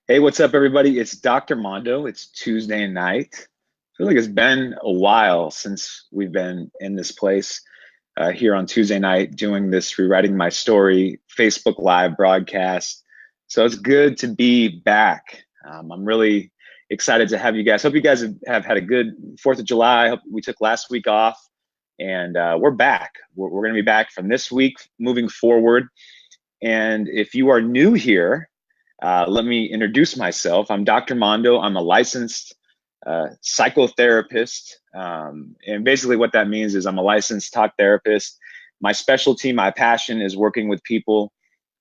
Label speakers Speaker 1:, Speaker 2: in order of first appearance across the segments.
Speaker 1: Hey, what's up, everybody? It's Dr. Mondo. It's Tuesday night. I feel like it's been a while since we've been in this place here on Tuesday night doing this Rewriting My Story Facebook Live broadcast. So it's good to be back. I'm really excited to have you guys. Hope you guys have had a good 4th of July. Hope we took last week off and we're back. We're going to be back from this week moving forward. And if you are new here, let me introduce myself. I'm Dr. Mondo. I'm a licensed psychotherapist. And basically, what that means is I'm a licensed talk therapist. My specialty, my passion is working with people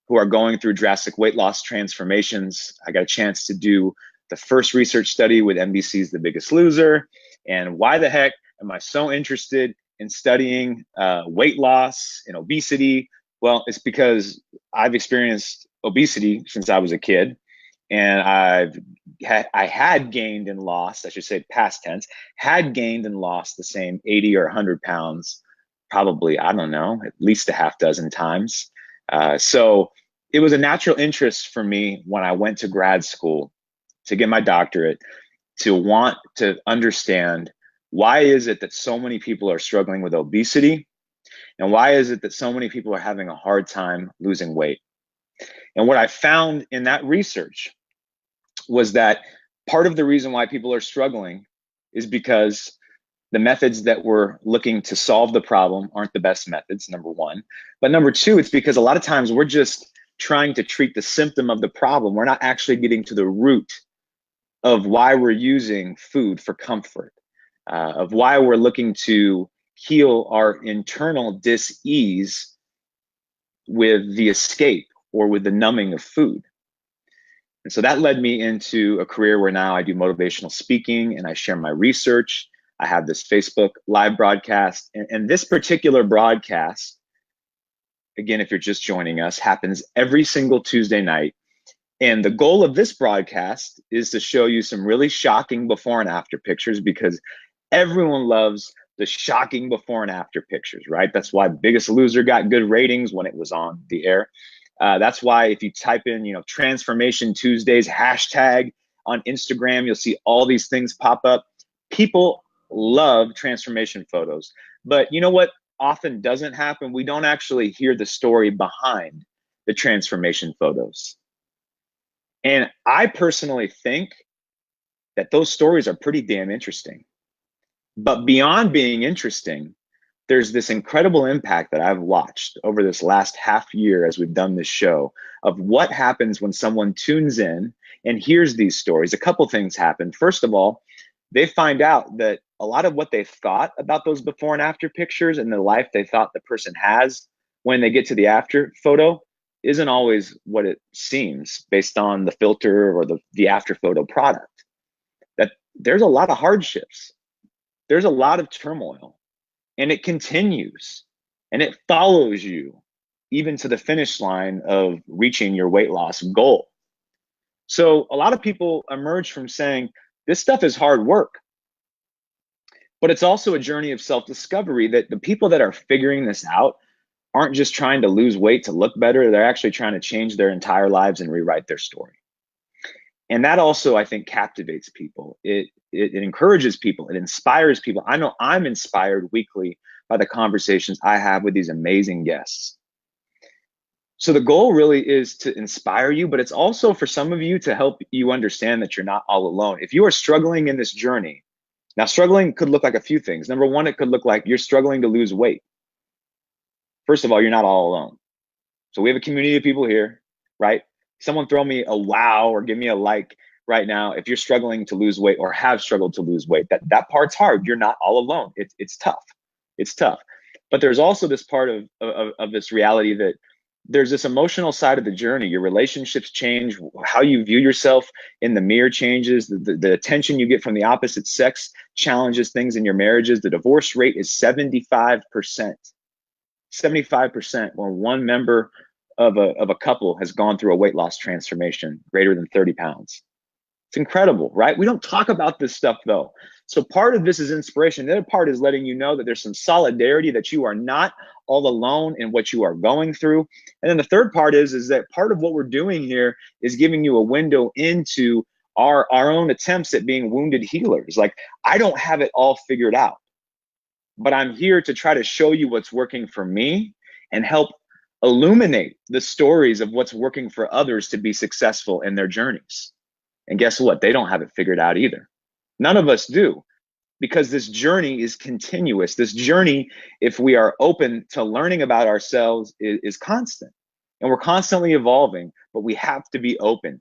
Speaker 1: who are going through drastic weight loss transformations. I got a chance to do the first research study with NBC's The Biggest Loser. And why the heck am I so interested in studying weight loss and obesity? Well, it's because I've experienced obesity since I was a kid, and I had gained and lost, I should say past tense, had gained and lost the same 80 or 100 pounds, probably, I don't know, at least a half dozen times. So it was a natural interest for me when I went to grad school to get my doctorate to want to understand why is it that so many people are struggling with obesity, and why is it that so many people are having a hard time losing weight. And what I found in that research was that part of the reason why people are struggling is because the methods that we're looking to solve the problem aren't the best methods, number one. But number two, it's because a lot of times we're just trying to treat the symptom of the problem. We're not actually getting to the root of why we're using food for comfort, of why we're looking to heal our internal dis-ease with the escape or with the numbing of food. And so that led me into a career where now I do motivational speaking and I share my research. I have this Facebook live broadcast, and this particular broadcast, again, if you're just joining us, happens every single Tuesday night. And the goal of this broadcast is to show you some really shocking before and after pictures, because everyone loves the shocking before and after pictures, right? That's why Biggest Loser got good ratings when it was on the air. That's why if you type in, Transformation Tuesdays hashtag on Instagram, you'll see all these things pop up. People love transformation photos. But you know what often doesn't happen? We don't actually hear the story behind the transformation photos. And I personally think that those stories are pretty damn interesting. But beyond being interesting, there's this incredible impact that I've watched over this last half year as we've done this show of what happens when someone tunes in and hears these stories. A couple things happen. First of all, they find out that a lot of what they thought about those before and after pictures and the life they thought the person has when they get to the after photo isn't always what it seems based on the filter or the after photo product. That there's a lot of hardships. There's a lot of turmoil. And it continues and it follows you even to the finish line of reaching your weight loss goal. So a lot of people emerge from saying, this stuff is hard work, but it's also a journey of self-discovery, that the people that are figuring this out aren't just trying to lose weight to look better. They're actually trying to change their entire lives and rewrite their story. And that also, I think, captivates people. It encourages people. It inspires people. I know I'm inspired weekly by the conversations I have with these amazing guests. So the goal really is to inspire you, but it's also for some of you to help you understand that you're not all alone. If you are struggling in this journey, now struggling could look like a few things. Number one, it could look like you're struggling to lose weight. First of all, you're not all alone. So we have a community of people here, right? Someone throw me a wow or give me a like right now if you're struggling to lose weight or have struggled to lose weight. That part's hard. You're not all alone. It's tough. It's tough. But there's also this part of this reality that there's this emotional side of the journey. Your relationships change. How you view yourself in the mirror changes. The attention you get from the opposite sex challenges things in your marriages. The divorce rate is 75%. 75% when one member of a couple has gone through a weight loss transformation greater than 30 pounds. It's incredible, right? We don't talk about this stuff though. So part of this is inspiration. The other part is letting you know that there's some solidarity, that you are not all alone in what you are going through. And then the third part is that part of what we're doing here is giving you a window into our own attempts at being wounded healers. Like, I don't have it all figured out, but I'm here to try to show you what's working for me and help illuminate the stories of what's working for others to be successful in their journeys. And guess what? They don't have it figured out either. None of us do, because this journey is continuous. This journey, if we are open to learning about ourselves, is constant. And we're constantly evolving, but we have to be open.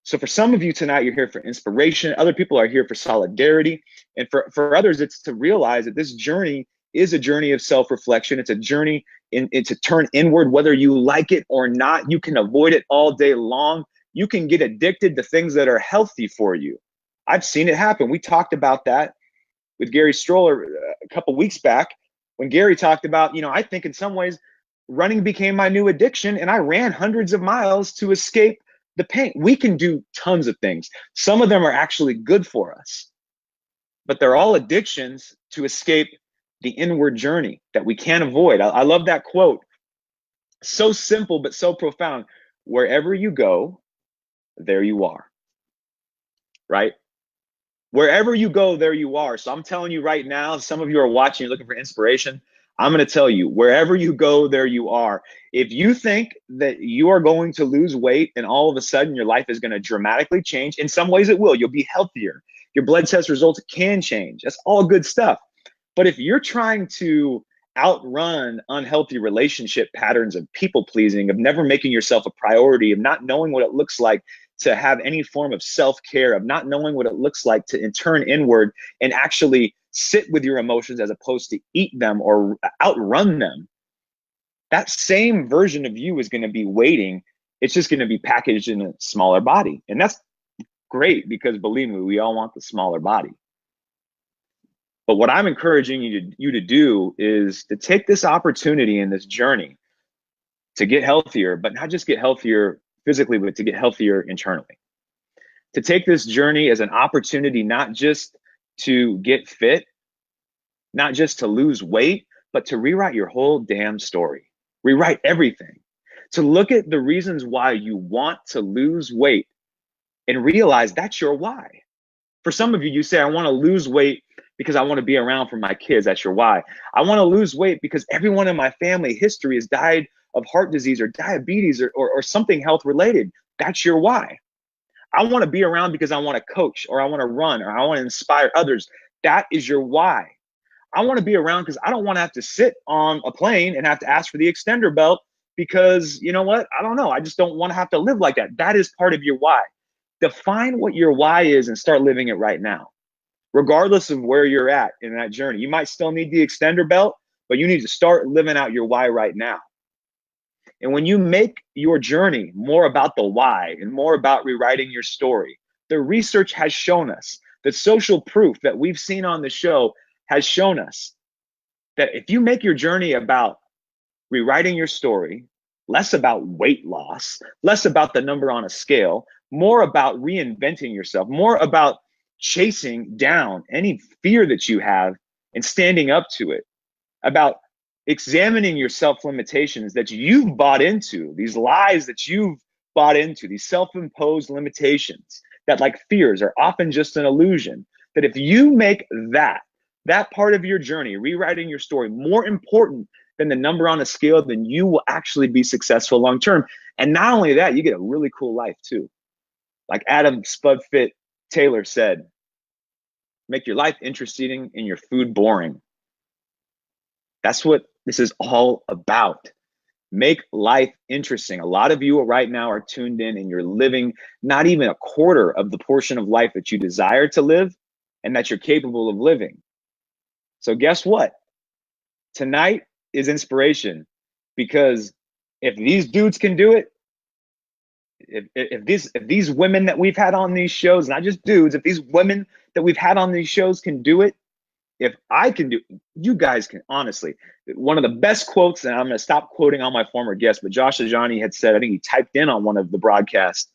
Speaker 1: So for some of you tonight, you're here for inspiration. Other people are here for solidarity. And for others, it's to realize that this journey is a journey of self-reflection. It's a journey to turn inward, whether you like it or not. You can avoid it all day long. You can get addicted to things that are healthy for you. I've seen it happen. We talked about that with Gary Stroller a couple weeks back, when Gary talked about, I think in some ways running became my new addiction, and I ran hundreds of miles to escape the pain. We can do tons of things. Some of them are actually good for us, but they're all addictions to escape the inward journey that we can't avoid. I love that quote. So simple, but so profound. Wherever you go, there you are, right? Wherever you go, there you are. So I'm telling you right now, some of you are watching, you're looking for inspiration. I'm going to tell you, wherever you go, there you are. If you think that you are going to lose weight and all of a sudden your life is going to dramatically change, in some ways it will. You'll be healthier. Your blood test results can change. That's all good stuff. But if you're trying to outrun unhealthy relationship patterns of people pleasing, of never making yourself a priority, of not knowing what it looks like to have any form of self-care, of not knowing what it looks like to turn inward and actually sit with your emotions as opposed to eat them or outrun them, that same version of you is going to be waiting. It's just going to be packaged in a smaller body. And that's great, because believe me, we all want the smaller body. But what I'm encouraging you to do is to take this opportunity in this journey to get healthier, but not just get healthier physically, but to get healthier internally. To take this journey as an opportunity, not just to get fit, not just to lose weight, but to rewrite your whole damn story. Rewrite everything. To look at the reasons why you want to lose weight and realize that's your why. For some of you, you say, I want to lose weight because I want to be around for my kids. That's your why. I want to lose weight because everyone in my family history has died of heart disease or diabetes or something health related. That's your why. I want to be around because I want to coach, or I want to run, or I want to inspire others. That is your why. I want to be around because I don't want to have to sit on a plane and have to ask for the extender belt because, you know what? I don't know. I just don't want to have to live like that. That is part of your why. Define what your why is and start living it right now, regardless of where you're at in that journey. You might still need the extender belt, but you need to start living out your why right now. And when you make your journey more about the why and more about rewriting your story, the research has shown us, the social proof that we've seen on the show has shown us that if you make your journey about rewriting your story, less about weight loss, less about the number on a scale, more about reinventing yourself, more about chasing down any fear that you have and standing up to it, about examining your self-limitations that you've bought into, these lies that you've bought into, these self-imposed limitations that, like fears, are often just an illusion. That if you make that part of your journey, rewriting your story, more important than the number on a scale, then you will actually be successful long-term. And not only that, you get a really cool life too. Like Adam Spudfit Taylor said, make your life interesting and your food boring. That's what this is all about. Make life interesting. A lot of you right now are tuned in and you're living not even a quarter of the portion of life that you desire to live and that you're capable of living. So guess what? Tonight is inspiration, because if these dudes can do it, if these women that we've had on these shows, not just dudes, if these women that we've had on these shows can do it, if I can do, you guys can. Honestly, one of the best quotes, and I'm going to stop quoting all my former guests, but Josh Ajani had said, I think he typed in on one of the broadcasts,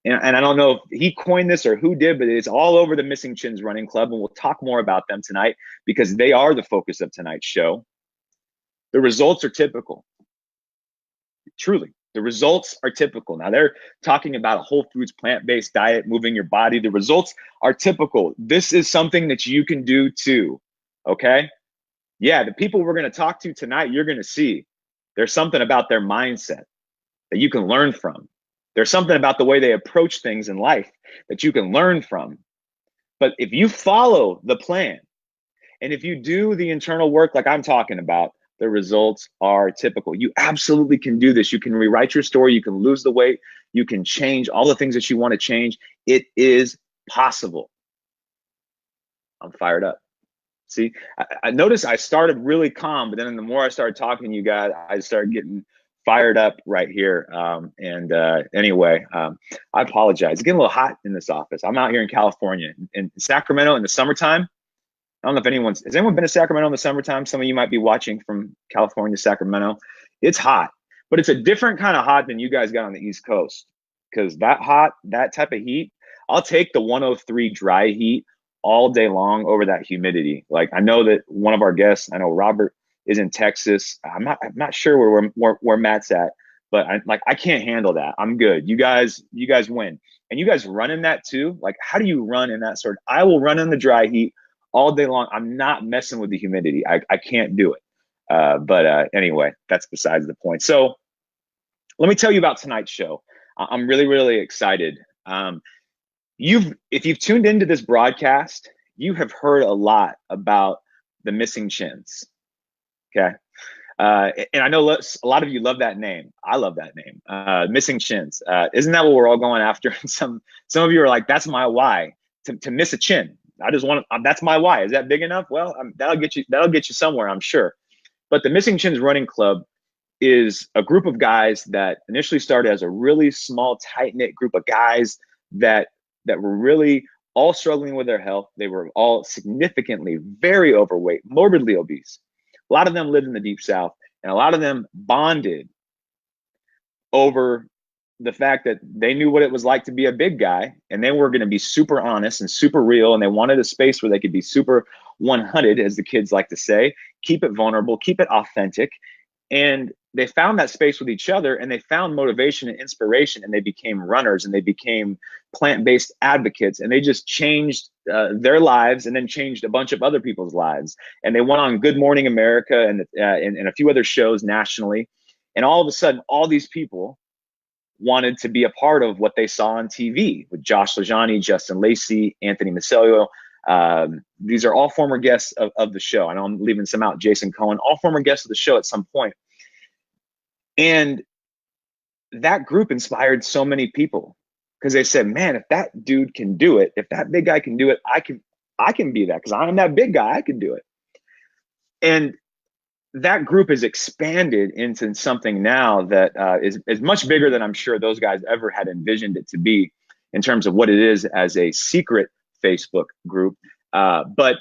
Speaker 1: And I don't know if he coined this or who did, but it's all over the Missing Chins Running Club. And we'll talk more about them tonight because they are the focus of tonight's show. The results are typical. Truly, the results are typical. Now they're talking about a whole foods, plant-based diet, moving your body. The results are typical. This is something that you can do too. Okay. Yeah. The people we're going to talk to tonight, you're going to see there's something about their mindset that you can learn from. There's something about the way they approach things in life that you can learn from. But if you follow the plan and if you do the internal work like I'm talking about, the results are typical. You absolutely can do this. You can rewrite your story. You can lose the weight. You can change all the things that you want to change. It is possible. I'm fired up. See, I noticed I started really calm, but then the more I started talking to you guys, I started getting fired up right here. Anyway, I apologize. It's getting a little hot in this office. I'm out here in California, in Sacramento in the summertime. I don't know if has anyone been to Sacramento in the summertime? Some of you might be watching from California, Sacramento. It's hot, but it's a different kind of hot than you guys got on the East Coast. Because that type of heat, I'll take the 103 dry heat all day long over that humidity. Like I know that one of our guests, I know Robert is in Texas. I'm not sure where Matt's at, but I can't handle that. I'm good. You guys win. And you guys run in that too. Like, how do you run in that sort? I will run in the dry heat all day long. I'm not messing with the humidity. I can't do it. But anyway, that's besides the point. So let me tell you about tonight's show. I'm really, really excited. If you've tuned into this broadcast, you have heard a lot about the Missing Chins. Okay. And I know a lot of you love that name. I love that name. Missing Chins. Isn't that what we're all going after? Some of you are like, that's my why, to miss a chin. I just want to, that's my why. Is that big enough? Well, that'll get you somewhere, I'm sure. But the Missing Chins Running Club is a group of guys that initially started as a really small, tight-knit group of guys that were really all struggling with their health. They were all significantly very overweight, morbidly obese. A lot of them lived in the Deep South, and a lot of them bonded over the fact that they knew what it was like to be a big guy, and they were going to be super honest and super real, and they wanted a space where they could be super 100, as the kids like to say, keep it vulnerable, keep it authentic. And they found that space with each other, and they found motivation and inspiration, and they became runners, and they became plant-based advocates, and they just changed their lives, and then changed a bunch of other people's lives. And they went on Good Morning America and a few other shows nationally. And all of a sudden, all these people wanted to be a part of what they saw on TV with Josh LaJaunie, Justin Lacey, Anthony Macelio. These are all former guests of the show. I know I'm leaving some out. Jason Cohen, all former guests of the show at some point. And that group inspired so many people because they said, man, if that dude can do it, if that big guy can do it, I can be that because I'm that big guy. I can do it. And that group has expanded into something now that is much bigger than I'm sure those guys ever had envisioned it to be in terms of what it is as a secret Facebook group. But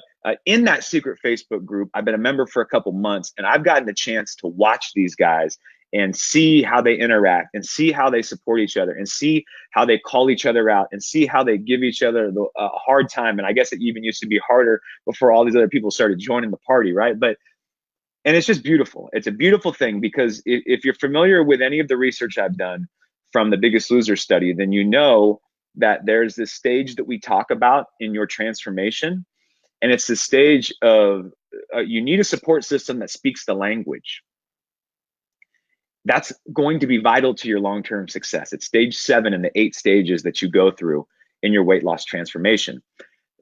Speaker 1: in that secret Facebook group, I've been a member for a couple months, and I've gotten the chance to watch these guys and see how they interact and see how they support each other and see how they call each other out and see how they give each other a hard time. And I guess it even used to be harder before all these other people started joining the party, right? And it's just beautiful. It's a beautiful thing because if you're familiar with any of the research I've done from the Biggest Loser study, then you know that there's this stage that we talk about in your transformation. And it's the stage of you need a support system that speaks the language. That's going to be vital to your long-term success. It's stage 7 in the 8 stages that you go through in your weight loss transformation.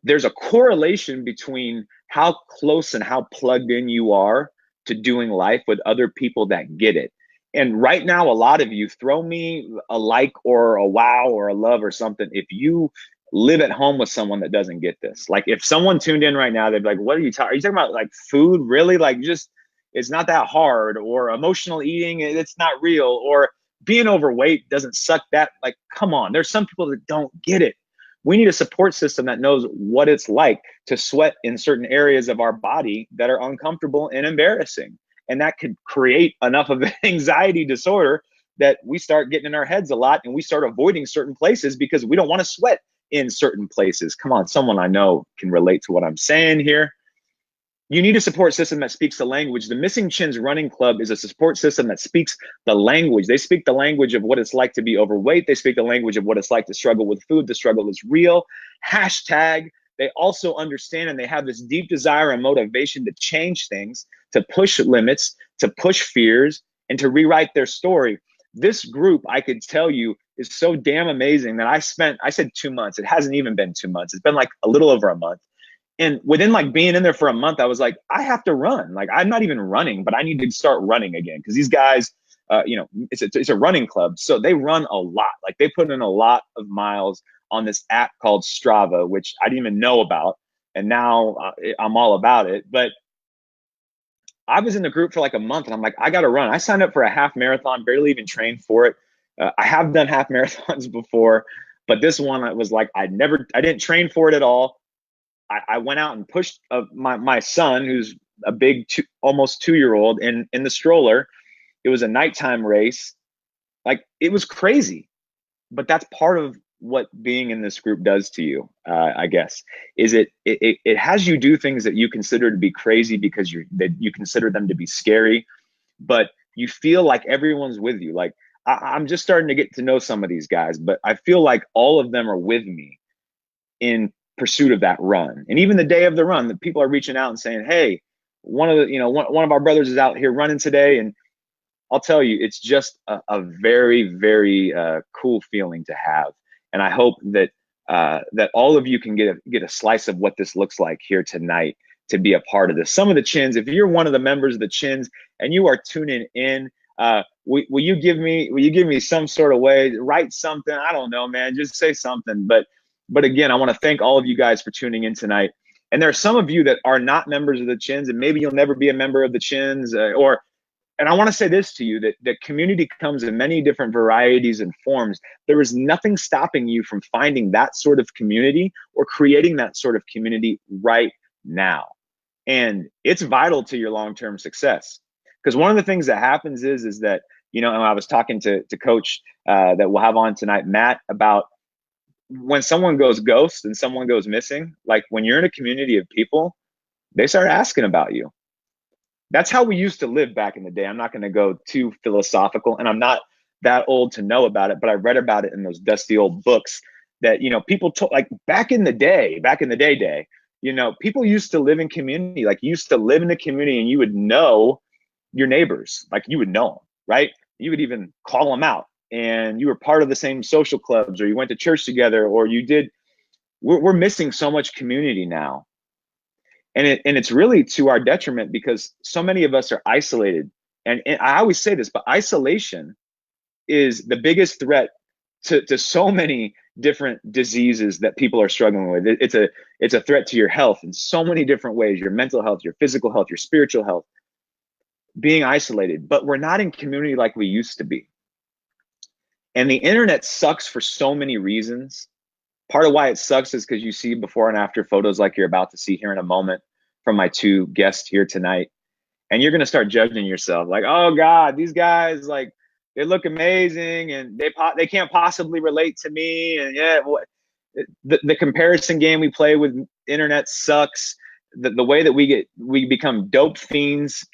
Speaker 1: There's a correlation between how close and how plugged in you are to doing life with other people that get it. And right now, a lot of you, throw me a like or a wow or a love or something if you live at home with someone that doesn't get this. Like if someone tuned in right now, they'd be like, what are you talking about? Like food? Really? Like just, it's not that hard, or emotional eating, it's not real, or being overweight doesn't suck that. Like, come on, there's some people that don't get it. We need a support system that knows what it's like to sweat in certain areas of our body that are uncomfortable and embarrassing. And that could create enough of an anxiety disorder that we start getting in our heads a lot and we start avoiding certain places because we don't want to sweat in certain places. Come on, someone I know can relate to what I'm saying here. You need a support system that speaks the language. The Missing Chins Running Club is a support system that speaks the language. They speak the language of what it's like to be overweight. They speak the language of what it's like to struggle with food. The struggle is real. Hashtag. They also understand and they have this deep desire and motivation to change things, to push limits, to push fears, and to rewrite their story. This group, I could tell you, is so damn amazing that I said 2 months. It hasn't even been 2 months. It's been like a little over a month. And within like being in there for a month, I was like, I have to run. Like, I'm not even running, but I need to start running again. Cause these guys, it's a running club. So they run a lot. Like they put in a lot of miles on this app called Strava, which I didn't even know about. And now I'm all about it. But I was in the group for like a month and I'm like, I got to run. I signed up for a half marathon, barely even trained for it. I have done half marathons before, but this one I was like, I didn't train for it at all. I went out and pushed my son, who's a big almost 2-year-old, in the stroller. It was a nighttime race. Like, it was crazy, but that's part of what being in this group does to you. I guess is it has you do things that you consider to be crazy because you consider them to be scary, but you feel like everyone's with you. Like I'm just starting to get to know some of these guys, but I feel like all of them are with me in pursuit of that run. And even the day of the run, the people are reaching out and saying, hey, one of our brothers is out here running today. And I'll tell you, it's just a very, very cool feeling to have. And I hope that that all of you can get a slice of what this looks like here tonight to be a part of this. Some of the Chins, if you're one of the members of the Chins and you are tuning in, will you give me some sort of way, write something? I don't know, man, just say something. But again, I want to thank all of you guys for tuning in tonight. And there are some of you that are not members of the Chins, and maybe you'll never be a member of the Chins. And I want to say this to you, that community comes in many different varieties and forms. There is nothing stopping you from finding that sort of community or creating that sort of community right now. And it's vital to your long-term success. Because one of the things that happens is that, and I was talking to Coach that we'll have on tonight, Matt, about when someone goes ghost and someone goes missing. Like when you're in a community of people, they start asking about you. That's how we used to live back in the day. I'm not going to go too philosophical, and I'm not that old to know about it, but I read about it in those dusty old books that, people told, like back in the day, people used to live in community, like you used to live in the community and you would know your neighbors, like you would know them, right? You would even call them out, and you were part of the same social clubs, or you went to church together, or you did. We're missing so much community now. And it's really to our detriment because so many of us are isolated. And I always say this, but isolation is the biggest threat to so many different diseases that people are struggling with. It's a threat to your health in so many different ways, your mental health, your physical health, your spiritual health, being isolated. But we're not in community like we used to be. And the internet sucks for so many reasons. Part of why it sucks is because you see before and after photos like you're about to see here in a moment from my two guests here tonight. And you're going to start judging yourself like, oh God, these guys, like, they look amazing and they can't possibly relate to me. And yeah, the comparison game we play with internet sucks. The way that we become dope fiends,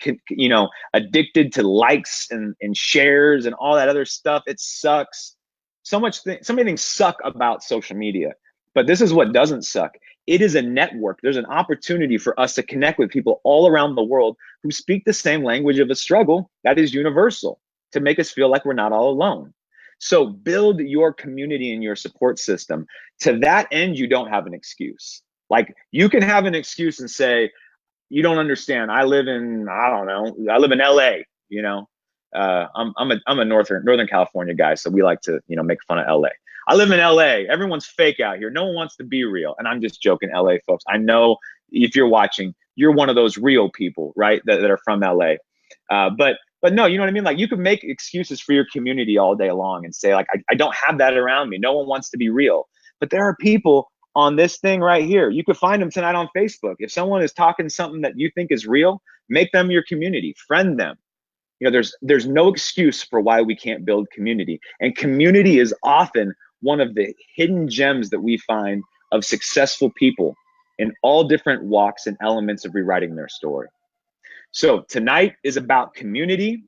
Speaker 1: addicted to likes and shares and all that other stuff. It sucks. So many things suck about social media, but this is what doesn't suck. It is a network. There's an opportunity for us to connect with people all around the world who speak the same language of a struggle that is universal, to make us feel like we're not all alone. So build your community and your support system. To that end, you don't have an excuse. Like, you can have an excuse and say, you don't understand. I live in LA, I'm a Northern California guy, so we like to, make fun of LA. I live in LA. Everyone's fake out here. No one wants to be real. And I'm just joking, LA folks. I know if you're watching, you're one of those real people, right? That are from LA. But no, you know what I mean? Like, you can make excuses for your community all day long and say, like, I don't have that around me. No one wants to be real. But there are people on this thing right here. You could find them tonight on Facebook. If someone is talking something that you think is real, make them your community, friend them. there's no excuse for why we can't build community. And community is often one of the hidden gems that we find of successful people in all different walks and elements of rewriting their story. So tonight is about community.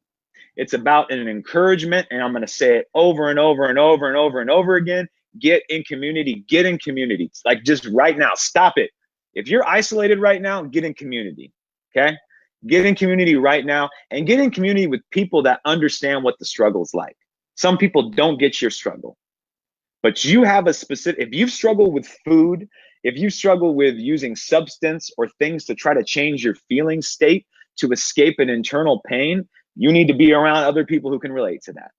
Speaker 1: It's about an encouragement, and I'm going to say it over and over and over and over and over again. Get in community. Get in community. Like, just right now, stop it. If you're isolated right now, get in community. Okay? Get in community right now, and get in community with people that understand what the struggle is like. Some people don't get your struggle, but you have a specific, if you've struggled with food, if you struggle with using substance or things to try to change your feeling state to escape an internal pain, you need to be around other people who can relate to that.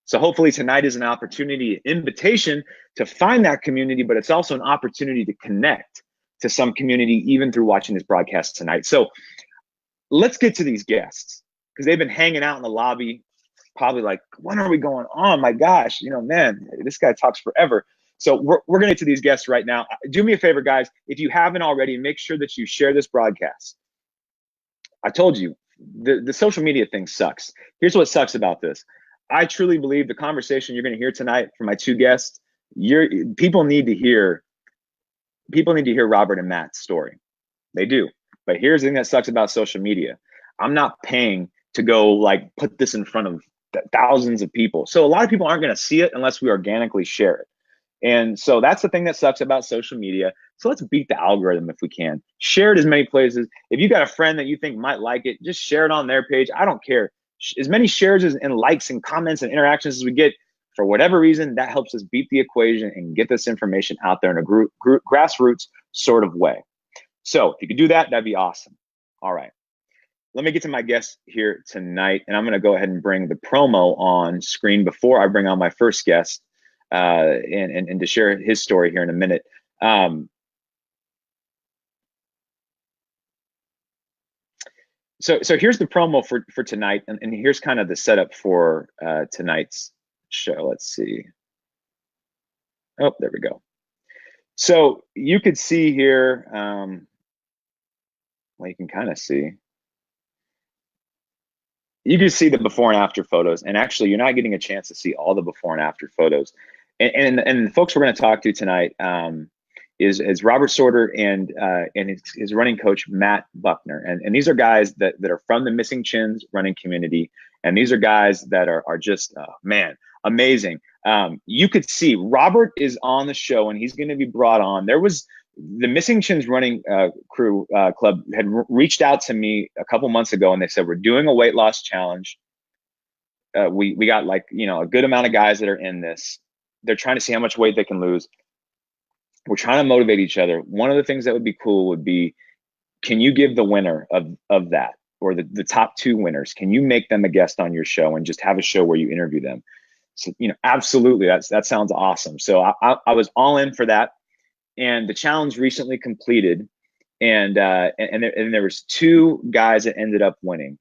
Speaker 1: So hopefully tonight is an opportunity, an invitation to find that community, but it's also an opportunity to connect to some community even through watching this broadcast tonight. So let's get to these guests, because they've been hanging out in the lobby, probably like, when are we going on? My gosh, man, this guy talks forever. So we're going to get to these guests right now. Do me a favor, guys. If you haven't already, make sure that you share this broadcast. I told you, the social media thing sucks. Here's what sucks about this. I truly believe the conversation you're going to hear tonight from my two guests, people need to hear Robert and Matt's story. They do. But here's the thing that sucks about social media. I'm not paying to go like put this in front of thousands of people. So a lot of people aren't going to see it unless we organically share it. And so that's the thing that sucks about social media. So let's beat the algorithm if we can. Share it as many places. If you got a friend that you think might like it, just share it on their page. I don't care. As many shares and likes and comments and interactions as we get, for whatever reason, that helps us beat the equation and get this information out there in a group grassroots sort of way. So if you could do that, that'd be awesome. All right. Let me get to my guests here tonight, and I'm going to go ahead and bring the promo on screen before I bring on my first guest and to share his story here in a minute. So here's the promo for tonight, and here's kind of the setup for tonight's show. Let's see. Oh, there we go. So you could see here, well, you can kind of see. You can see the before and after photos, and actually you're not getting a chance to see all the before and after photos. And the folks we're going to talk to tonight is Robert Sorter and his running coach, Matt Buckner. And these are guys that are from the Missing Chins running community. And these are guys that are just, man, amazing. You could see Robert is on the show, and he's going to be brought on. There was the Missing Chins running crew club had reached out to me a couple months ago, and they said, we're doing a weight loss challenge. We got like, a good amount of guys that are in this. They're trying to see how much weight they can lose. We're trying to motivate each other. One of the things that would be cool would be, can you give the winner of that, or the top two winners, can you make them a guest on your show and just have a show where you interview them? So, absolutely, that sounds awesome. So I was all in for that. And the challenge recently completed, and there was two guys that ended up winning.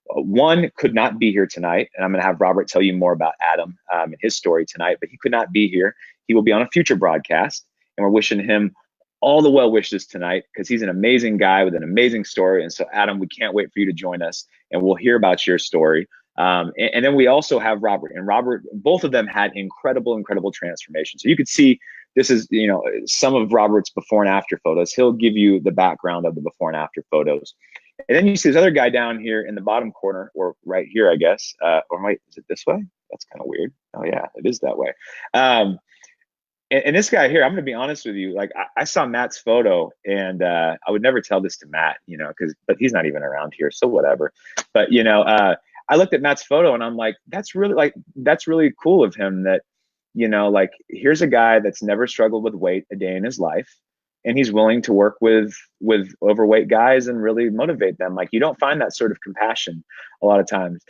Speaker 1: One could not be here tonight, and I'm going to have Robert tell you more about Adam and his story tonight, but he could not be here. He will be on a future broadcast, and we're wishing him all the well wishes tonight, because he's an amazing guy with an amazing story. And so, Adam, we can't wait for you to join us, and we'll hear about your story. And then we also have Robert, and Robert, both of them had incredible transformation. So you could see this is, some of Robert's before and after photos. He'll give you the background of the before and after photos. And then you see this other guy down here in the bottom corner, or right here, I guess. Or wait, is it this way? That's kind of weird. Oh yeah, it is that way. And this guy here, I'm going to be honest with you. Like, I saw Matt's photo, and I would never tell this to Matt, but he's not even around here, so whatever. But I looked at Matt's photo, and I'm like, that's really cool of him. That, like, here's a guy that's never struggled with weight a day in his life, and he's willing to work with overweight guys and really motivate them. Like, you don't find that sort of compassion a lot of times.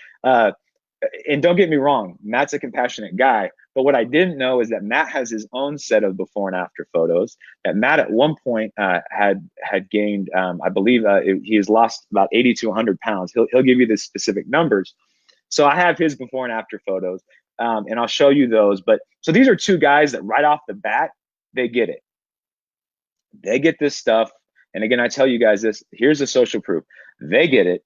Speaker 1: And don't get me wrong, Matt's a compassionate guy. But what I didn't know is that Matt has his own set of before and after photos. That Matt at one point had gained, I believe he has lost about 80 to 100 pounds. He'll give you the specific numbers. So I have his before and after photos, and I'll show you those. But so these are two guys that right off the bat, they get it. They get this stuff. And again, I tell you guys this, here's the social proof. They get it.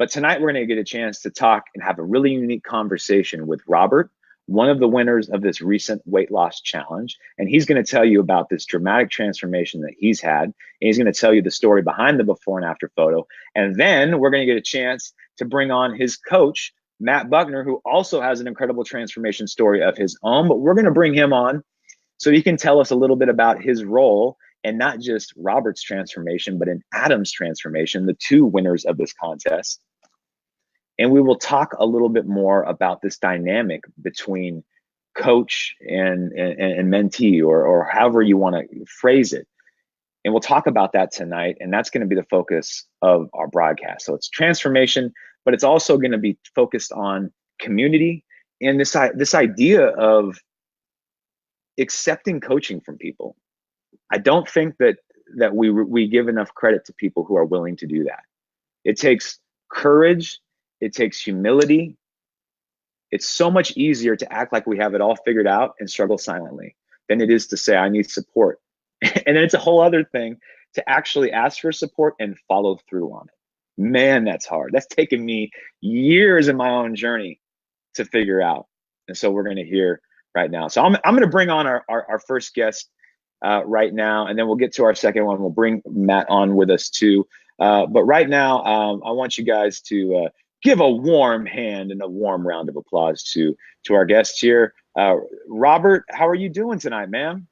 Speaker 1: But tonight we're going to get a chance to talk and have a really unique conversation with Robert, one of the winners of this recent weight loss challenge. And he's going to tell you about this dramatic transformation that he's had. And he's going to tell you the story behind the before and after photo. And then we're going to get a chance to bring on his coach, Matt Buckner, who also has an incredible transformation story of his own. But we're going to bring him on so he can tell us a little bit about his role and not just Robert's transformation, but in Adam's transformation, the two winners of this contest. And we will talk a little bit more about this dynamic between coach and mentee, or however you want to phrase it. And we'll talk about that tonight. And that's going to be the focus of our broadcast. So it's transformation, but it's also going to be focused on community and this idea of accepting coaching from people. I don't think that we give enough credit to people who are willing to do that. It takes courage. It takes humility. It's so much easier to act like we have it all figured out and struggle silently than it is to say, I need support. And then it's a whole other thing to actually ask for support and follow through on it. Man, that's hard. That's taken me years in my own journey to figure out. And so we're going to hear right now. So I'm going to bring on our first guest right now, and then we'll get to our second one. We'll bring Matt on with us too. But right now, I want you guys to give a warm hand and a warm round of applause to our guest here. Robert, how are you doing tonight, man?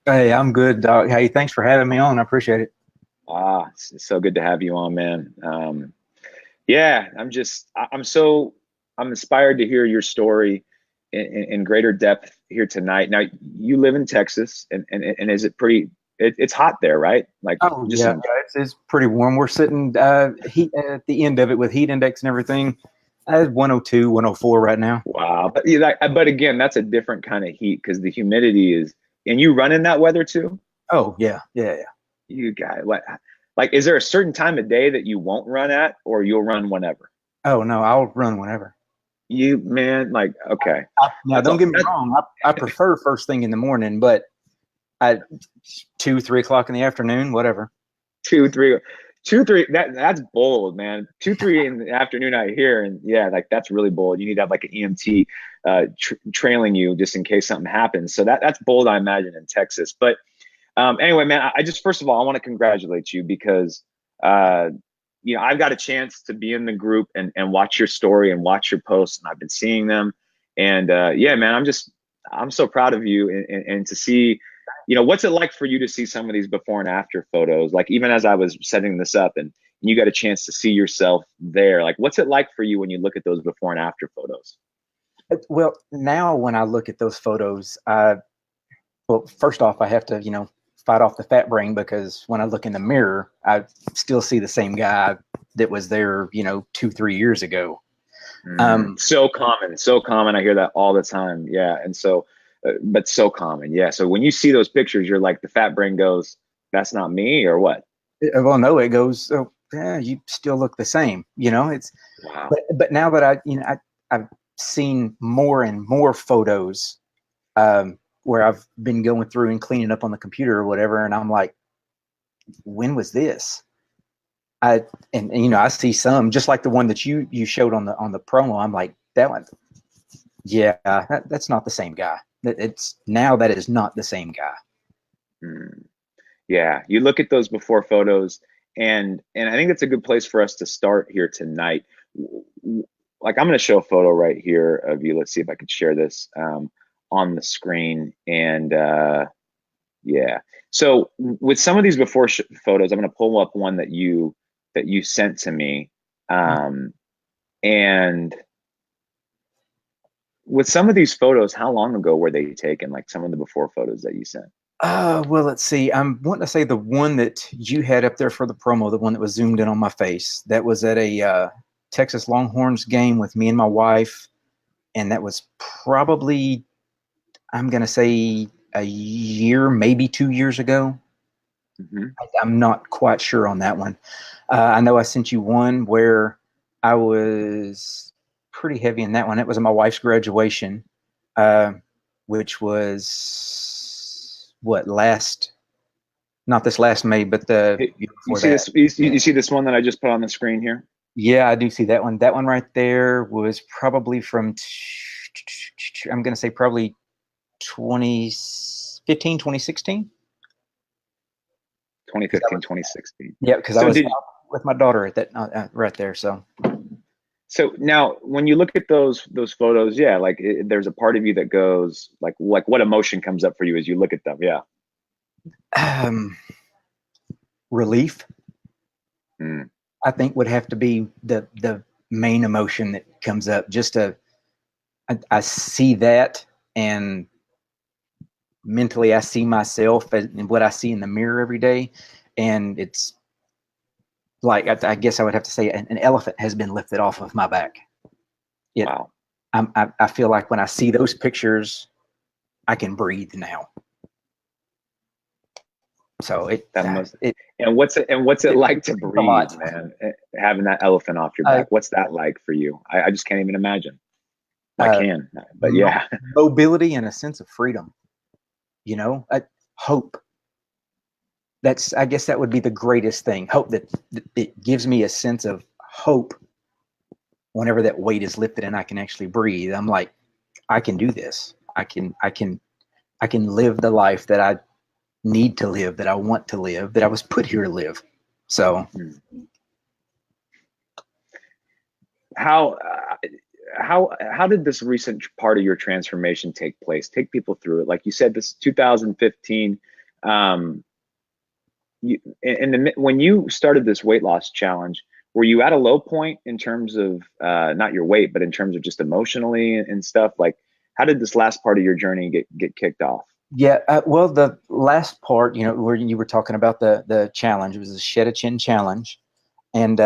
Speaker 2: Hey, I'm good, Doc. Hey, thanks for having me on. I appreciate it.
Speaker 1: It's so good to have you on, man. I'm inspired to hear your story in greater depth here tonight. Now, you live in Texas, and is it pretty? It's hot there, right? Like,
Speaker 2: it's pretty warm. We're sitting heat at the end of it with heat index and everything. 102, 104 right now.
Speaker 1: Wow, but again, that's a different kind of heat because the humidity is. And you run in that weather too?
Speaker 2: Oh yeah.
Speaker 1: You guys, like, is there a certain time of day that you won't run at, or you'll run whenever?
Speaker 2: Oh no, I'll run whenever.
Speaker 1: You, man, like, okay.
Speaker 2: Now, don't get me wrong. I prefer first thing in the morning, but 2, 3 o'clock in the afternoon, whatever.
Speaker 1: 2, 3. That's bold, man. 2, 3 in the afternoon out here, and yeah, like that's really bold. You need to have like an EMT trailing you just in case something happens. So that's bold, I imagine, in Texas. But anyway, man, I just, first of all, I want to congratulate you because I've got a chance to be in the group and watch your story and watch your posts, and I've been seeing them. And yeah, man, I'm so proud of you, and to see. What's it like for you to see some of these before and after photos? Like, even as I was setting this up and you got a chance to see yourself there, like, what's it like for you when you look at those before and after photos?
Speaker 2: Well, now when I look at those photos, first off, I have to, fight off the fat brain, because when I look in the mirror, I still see the same guy that was there, 2, 3 years ago.
Speaker 1: So common. I hear that all the time. Yeah. And so, but so common. Yeah. So when you see those pictures, you're like, the fat brain goes, that's not me, or what?
Speaker 2: Well, no, it goes, oh, yeah, you still look the same, it's,
Speaker 1: wow.
Speaker 2: But now that I've seen more and more photos, where I've been going through and cleaning up on the computer or whatever. And I'm like, when was this? I see some just like the one that you showed on the promo. I'm like, that one. Yeah, that's not the same guy. That is not the same guy.
Speaker 1: Yeah, you look at those before photos, and I think that's a good place for us to start here tonight. Like, I'm going to show a photo right here of you. Let's see if I can share this on the screen. And yeah, so with some of these before photos, I'm going to pull up one that you sent to me, and with some of these photos, how long ago were they taken? Like some of the before photos that you sent?
Speaker 2: Well, let's see. I'm wanting to say the one that you had up there for the promo, the one that was zoomed in on my face. That was at a Texas Longhorns game with me and my wife. And that was probably, I'm going to say, a year, maybe 2 years ago. I'm not quite sure on that one. I know I sent you one where I was pretty heavy in that one. It was at my wife's graduation, which was not this last May, but the
Speaker 1: you see this one that I just put on the screen here?
Speaker 2: Yeah, I do see that one. That one right there was probably from, I'm going to say probably 2015, 2016.
Speaker 1: 2015, 2016.
Speaker 2: Yeah, because I
Speaker 1: So
Speaker 2: was
Speaker 1: did
Speaker 2: out with my daughter at that right there. So,
Speaker 1: so now when you look at those photos, yeah, like there's a part of you that goes like what emotion comes up for you as you look at them? Yeah.
Speaker 2: um, relief,
Speaker 1: Mm.
Speaker 2: I think, would have to be the main emotion that comes up. I see that, and mentally, I see myself and what I see in the mirror every day, and it's like I guess I would have to say an elephant has been lifted off of my back. It,
Speaker 1: Wow.
Speaker 2: I feel like when I see those pictures, I can breathe now. So
Speaker 1: That must.
Speaker 2: it
Speaker 1: And what's it like to
Speaker 2: a
Speaker 1: breathe,
Speaker 2: lot.
Speaker 1: man? Having that elephant off your back. What's that like for you? I just can't even imagine. Well, I
Speaker 2: Uh,
Speaker 1: can, but yeah.
Speaker 2: mobility and a sense of freedom. Hope. I guess that would be the greatest thing. Hope that it gives me a sense of hope whenever that weight is lifted and I can actually breathe. I'm like, I can do this. I can live the life that I need to live, that I want to live, that I was put here to live. So
Speaker 1: How how did this recent part of your transformation take place? Take people through it. Like you said, this 2015. Um, when you started this weight loss challenge, were you at a low point in terms of not your weight, but in terms of just emotionally and stuff? Like, how did this last part of your journey get kicked off?
Speaker 2: yeah, well, the last part, where you were talking about the challenge, it was the Shed a Chin challenge, and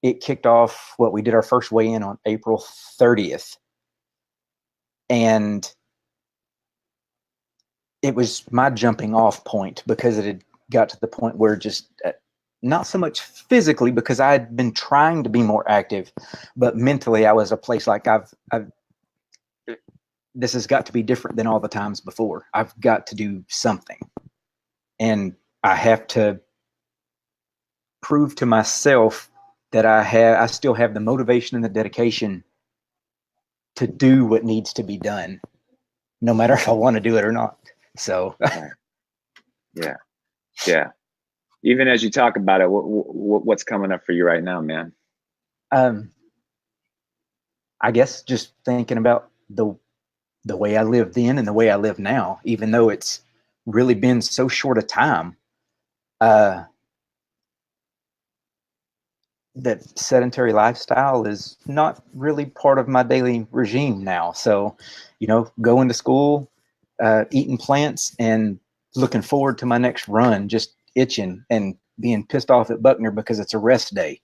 Speaker 2: it kicked off. What we did our first weigh in on April 30th, and it was my jumping off point because it had got to the point where just not so much physically, because I had been trying to be more active, but mentally I was a place like I've this has got to be different than all the times before. I've got to do something, and I have to prove to myself that I still have the motivation and the dedication to do what needs to be done, no matter if I want to do it or not. So
Speaker 1: Right. Yeah, yeah. Even as you talk about it, what's coming up for you right now, man?
Speaker 2: um, I guess just thinking about the way I lived then and the way I live now, even though it's really been so short a time. Uh, that sedentary lifestyle is not really part of my daily regime now. So, going to school, eating plants, and looking forward to my next run, just itching and being pissed off at Buckner because it's a rest day.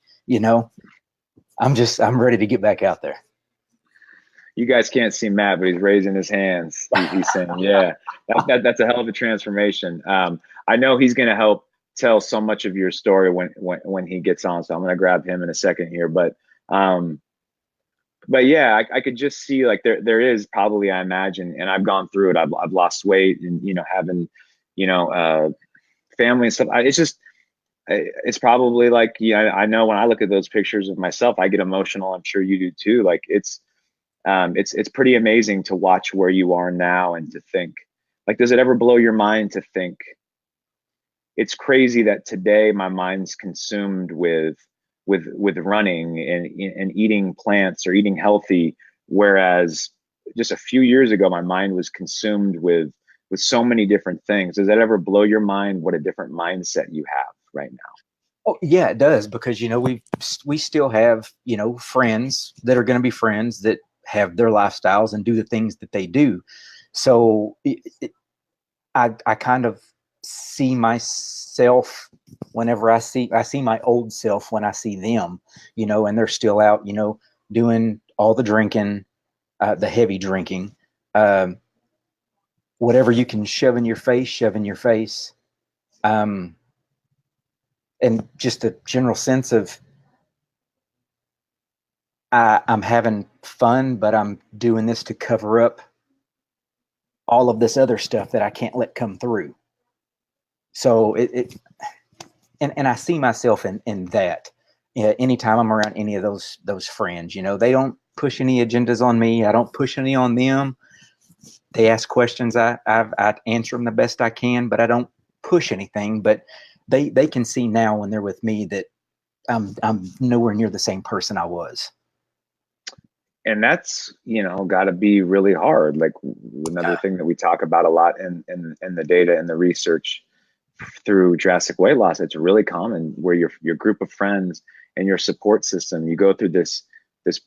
Speaker 2: I'm ready to get back out there.
Speaker 1: You guys can't see Matt, but he's raising his hands. He's saying, "Yeah, that's a hell of a transformation." I know he's going to help tell so much of your story when he gets on. So I'm going to grab him in a second here, um, but yeah, I could just see like there is probably, I imagine, and I've gone through it. I've lost weight, and having family and stuff. It's probably like, yeah, I know when I look at those pictures of myself, I get emotional. I'm sure you do too. Like it's pretty amazing to watch where you are now and to think, like, does it ever blow your mind to think it's crazy that today my mind's consumed with running and eating plants or eating healthy, whereas just a few years ago my mind was consumed with so many different things. Does that ever blow your mind what a different mindset you have right now?
Speaker 2: Oh yeah, it does, because we still have friends that are going to be friends that have their lifestyles and do the things that they do. So I kind of see myself whenever I see my old self when I see them, and they're still out, doing all the drinking, the heavy drinking, um, whatever you can shove in your face, shove in your face. Um, and just a general sense of I'm having fun, but I'm doing this to cover up all of this other stuff that I can't let come through. So and I see myself in that. anytime I'm around any of those friends, they don't push any agendas on me. I don't push any on them. They ask questions. I answer them the best I can, but I don't push anything. But they can see now when they're with me that I'm nowhere near the same person I was.
Speaker 1: And that's, got to be really hard. Like another thing that we talk about a lot in the data and the research through drastic weight loss, it's really common where your group of friends and your support system, you go through this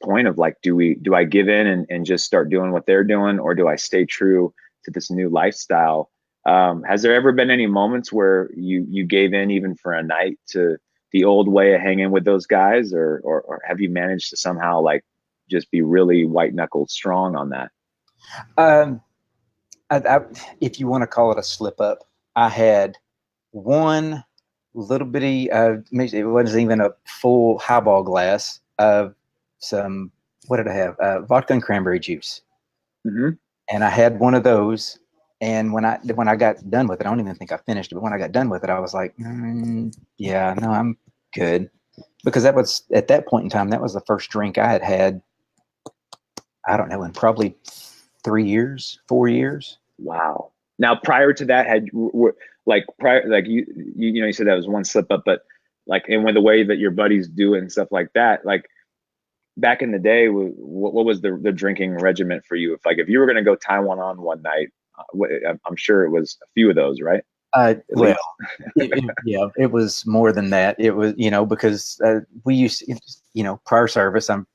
Speaker 1: point of like, do I give in and just start doing what they're doing, or do I stay true to this new lifestyle? Has there ever been any moments where you gave in even for a night to the old way of hanging with those guys, or have you managed to somehow like just be really white knuckled strong on that?
Speaker 2: If you want to call it a slip up, I had one little bitty, it wasn't even a full highball glass of some, what did I have? Vodka and cranberry juice.
Speaker 1: Mm-hmm.
Speaker 2: And I had one of those. And when I got done with it, I don't even think I finished it, but when I got done with it, I was like, yeah, no, I'm good. Because that was, at that point in time, that was the first drink I had, I don't know, in probably 3 years, 4 years.
Speaker 1: Wow. Now, prior to that, you said that was one slip up, but like, and with the way that your buddies do it and stuff like that, like back in the day, what was the drinking regiment for you? If you were going to go tie one on one night, I'm sure it was a few of those, right?
Speaker 2: Well, it was more than that. It was, because we used, prior service, I'm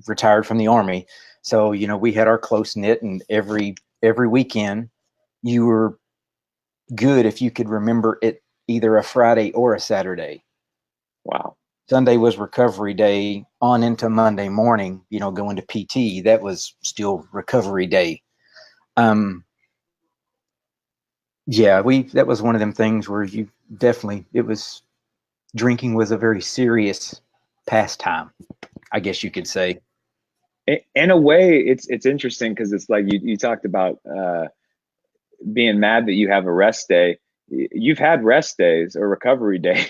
Speaker 2: retired from the Army. So, we had our close knit, and every weekend you were good if you could remember it either a Friday or a Saturday.
Speaker 1: Wow.
Speaker 2: Sunday was recovery day on into Monday morning, going to PT. That was still recovery day. That was one of them things where drinking was a very serious pastime, I guess you could say.
Speaker 1: In a way, it's interesting because it's like you talked about being mad that you have a rest day. You've had rest days or recovery days.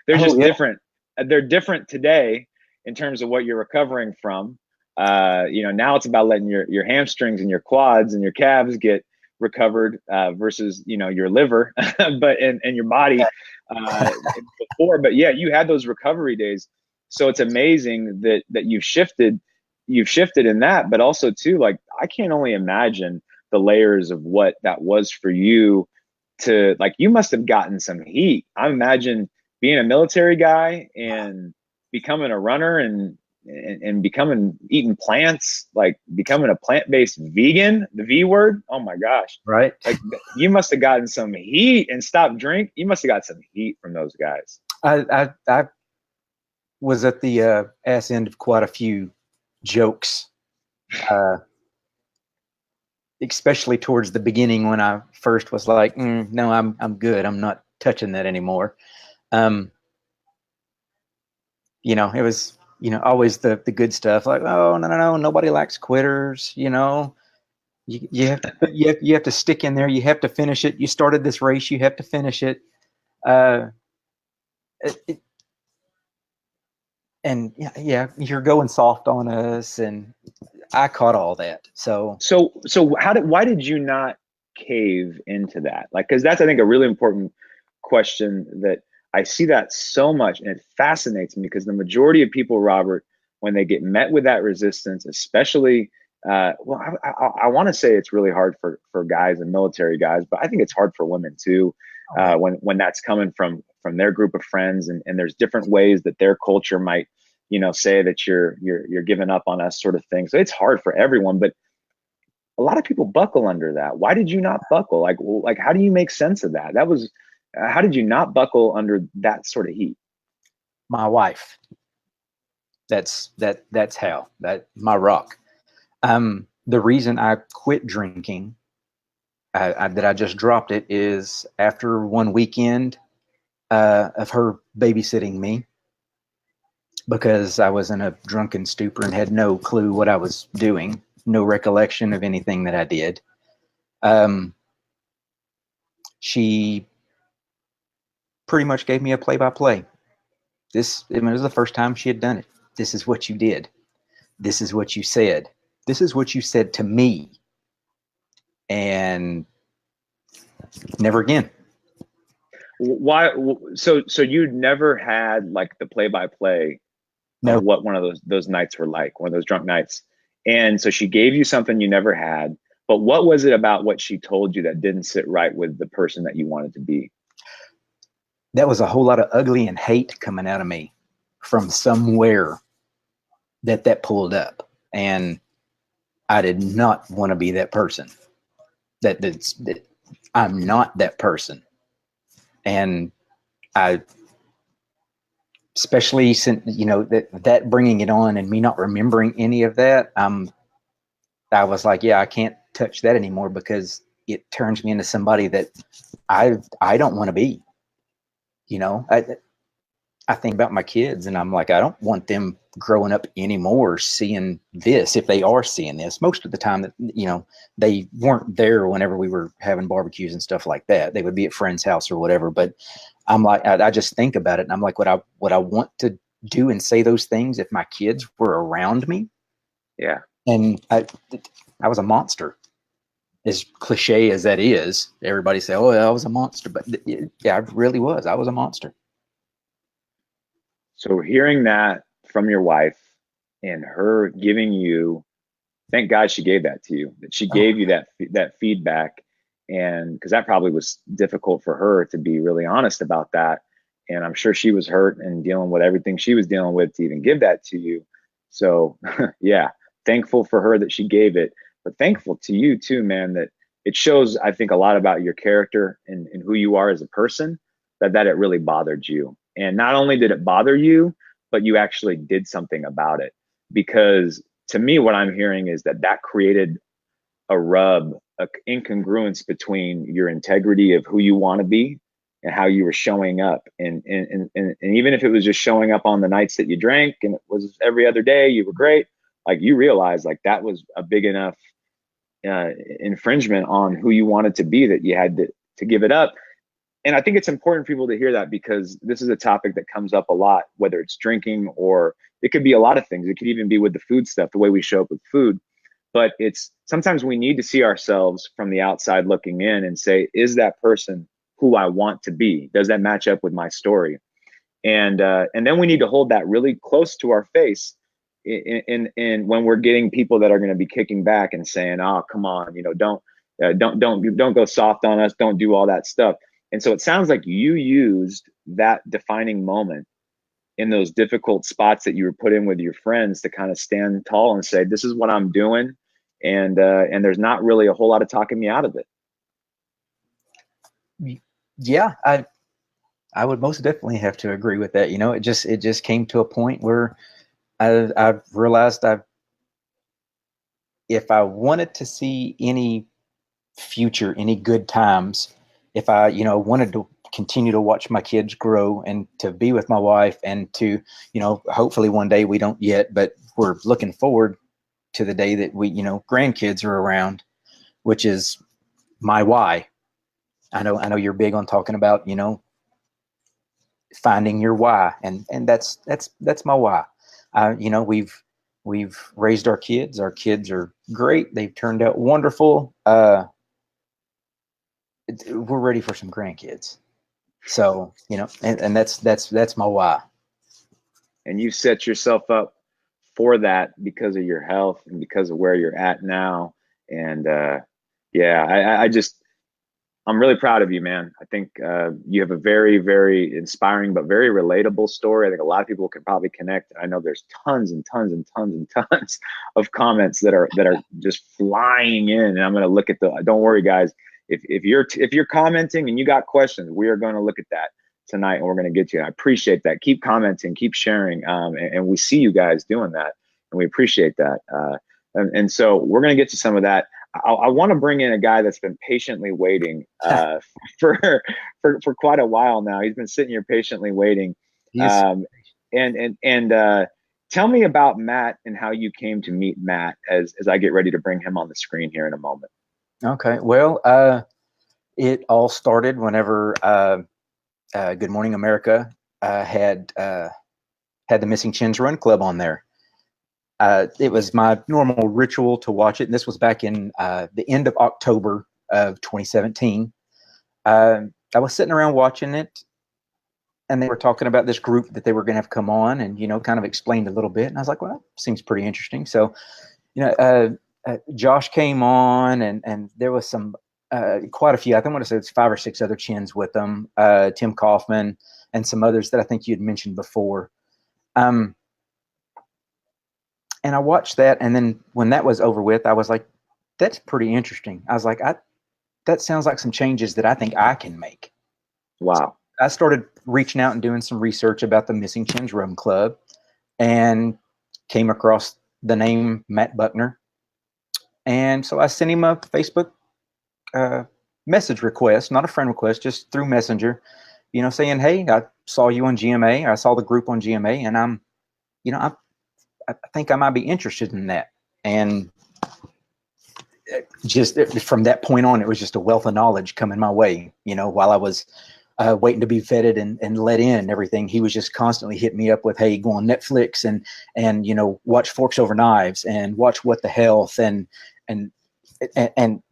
Speaker 1: They're just different. They're different today in terms of what you're recovering from. Now it's about letting your hamstrings and your quads and your calves get recovered versus your liver, and your body before. But yeah, you had those recovery days. So it's amazing that you've shifted in that, but also too, like, I can't only imagine the layers of what that was for you to, like, you must have gotten some heat. I imagine being a military guy and becoming a runner and eating plants, like becoming a plant-based vegan, the V word. Oh my gosh.
Speaker 2: Right.
Speaker 1: Like, you must have gotten some heat and stopped drink. You must have got some heat from those guys.
Speaker 2: I was at the ass end of quite a few jokes, especially towards the beginning when I first was like, no, I'm good. I'm not touching that anymore. It was, always the good stuff, like, oh, no, nobody likes quitters. You have to stick in there. You have to finish it. You started this race. You have to finish it. And you're going soft on us, and I caught all that. So
Speaker 1: why did you not cave into that? Like, because that's, I think, a really important question that I see that so much, and it fascinates me because the majority of people, Robert, when they get met with that resistance, especially, I want to say it's really hard for guys and military guys, but I think it's hard for women too, when that's coming from their group of friends, and there's different ways that their culture might, say that you're giving up on us, sort of thing. So it's hard for everyone, but a lot of people buckle under that. Why did you not buckle? Like, how do you make sense of that? How did you not buckle under that sort of heat?
Speaker 2: My wife. That's how, that my rock. The reason I quit drinking, that I just dropped it, is after one weekend of her babysitting me, because I was in a drunken stupor and had no clue what I was doing, no recollection of anything that I did. She pretty much gave me a play-by-play. it was the first time she had done it. This is what you did. This is what you said. This is what you said to me. And never again.
Speaker 1: Why? So you'd never had like the play-by-play of
Speaker 2: No,
Speaker 1: what one of those nights were like, one of those drunk nights. And so she gave you something you never had. But what was it about what she told you that didn't sit right with the person that you wanted to be?
Speaker 2: that was a whole lot of ugly and hate coming out of me from somewhere that pulled up. And I did not want to be that person. That I'm not that person. And I, especially since, that bringing it on and me not remembering any of that, I was like, yeah, I can't touch that anymore because it turns me into somebody that I don't want to be. I think about my kids and I'm like, I don't want them growing up anymore seeing this. If they are seeing this, most of the time that, they weren't there whenever we were having barbecues and stuff like that. They would be at friend's house or whatever. But I'm like, I just think about it and I'm like, would I want to do and say those things if my kids were around me?
Speaker 1: Yeah.
Speaker 2: And I was a monster. As cliche as that is, everybody say, oh, I was a monster. But yeah, I really was. I was a monster.
Speaker 1: So hearing that from your wife and her giving you, thank God she gave that to you, that she
Speaker 2: Oh,
Speaker 1: gave you that feedback. And because that probably was difficult for her to be really honest about that. And I'm sure she was hurt and dealing with everything she was dealing with to even give that to you. So yeah, thankful for her that she gave it, but thankful to you too, man, that it shows, I think, a lot about your character and who you are as a person, that it really bothered you. And not only did it bother you, but you actually did something about it. Because to me, what I'm hearing is that created a rub, a incongruence between your integrity of who you want to be and how you were showing up. And even if it was just showing up on the nights that you drank and it was every other day, you were great. Like you realized like that was a big enough infringement on who you wanted to be that you had to give it up. And I think it's important for people to hear that because this is a topic that comes up a lot, whether it's drinking or it could be a lot of things. It could even be with the food stuff, the way we show up with food. But it's sometimes we need to see ourselves from the outside looking in and say, is that person who I want to be? Does that match up with my story? And then we need to hold that really close to our face in when we're getting people that are going to be kicking back and saying, oh, come on, don't go soft on us, don't do all that stuff. And so it sounds like you used that defining moment in those difficult spots that you were put in with your friends to kind of stand tall and say, this is what I'm doing. And there's not really a whole lot of talking me out of it.
Speaker 2: yeah, I would most definitely have to agree with that. It just came to a point where I realized if I wanted to see any future, any good times, if I, wanted to continue to watch my kids grow and to be with my wife and to, hopefully one day, we don't yet, but we're looking forward to the day that we, grandkids are around, which is my why. I know you're big on talking about, finding your why, and that's my why. We've raised our kids. Our kids are great. They've turned out wonderful. We're ready for some grandkids. So, and that's my why.
Speaker 1: And you set yourself up for that because of your health and because of where you're at now. And yeah, I'm really proud of you, man. I think you have a very, very inspiring but very relatable story. I think a lot of people can probably connect. I know there's tons and tons and tons and tons of comments that are just flying in, and I'm going to look at the. Don't worry, guys. If you're commenting and you got questions, we are going to look at that tonight, and we're going to get to you. I appreciate that. Keep commenting, keep sharing, and we see you guys doing that, and we appreciate that. And so we're going to get to some of that. I want to bring in a guy that's been patiently waiting for quite a while now. He's been sitting here patiently waiting. And tell me about Matt and how you came to meet Matt as I get ready to bring him on the screen here in a moment.
Speaker 2: Okay. Well, it all started whenever Good Morning America had had the Missing Chins Run Club on there. It was my normal ritual to watch it, and this was back in the end of October of 2017. I was sitting around watching it, and they were talking about this group that they were going to have come on, and kind of explained a little bit. And I was like, well, that seems pretty interesting. So, Josh came on, and there was some quite a few. I think I want to say it's 5 or 6 other chins with them. Tim Kaufman and some others that I think you had mentioned before. And I watched that, and then when that was over with, I was like, that's pretty interesting. I was like, that sounds like some changes that I think I can make.
Speaker 1: Wow.
Speaker 2: So I started reaching out and doing some research about the Missing Chins Run Club, and came across the name Matt Buckner. And so I sent him a Facebook message request, not a friend request, just through Messenger, saying, hey, I saw you on GMA. I saw the group on GMA, and I think I might be interested in that. And just from that point on, it was just a wealth of knowledge coming my way. While I was waiting to be vetted and let in and everything, he was just constantly hitting me up with, hey, go on Netflix and watch Forks Over Knives and watch What the Health and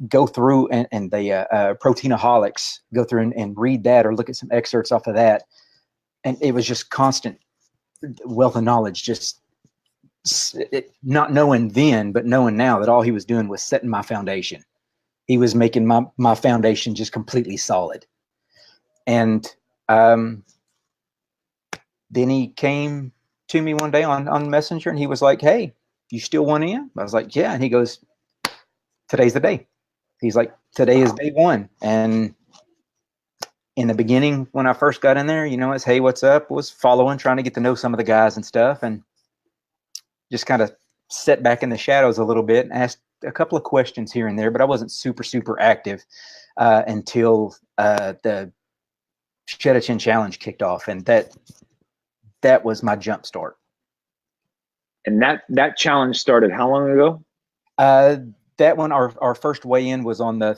Speaker 2: go through and the Proteinaholics, go through and read that or look at some excerpts off of that. And it was just constant wealth of knowledge, just not knowing then, but knowing now that all he was doing was setting my foundation. He was making my foundation just completely solid. And then he came to me one day on Messenger, and he was like, hey, you still want in? I was like, yeah. And he goes, today's the day. He's like, today is day one. And in the beginning, when I first got in there, it's, hey, what's up? Was following, trying to get to know some of the guys and stuff, and just kind of sat back in the shadows a little bit and asked a couple of questions here and there, but I wasn't super active until the Shed a Chin Challenge kicked off, and that was my jump start.
Speaker 1: And that challenge started how long ago?
Speaker 2: That one, our first weigh-in was on the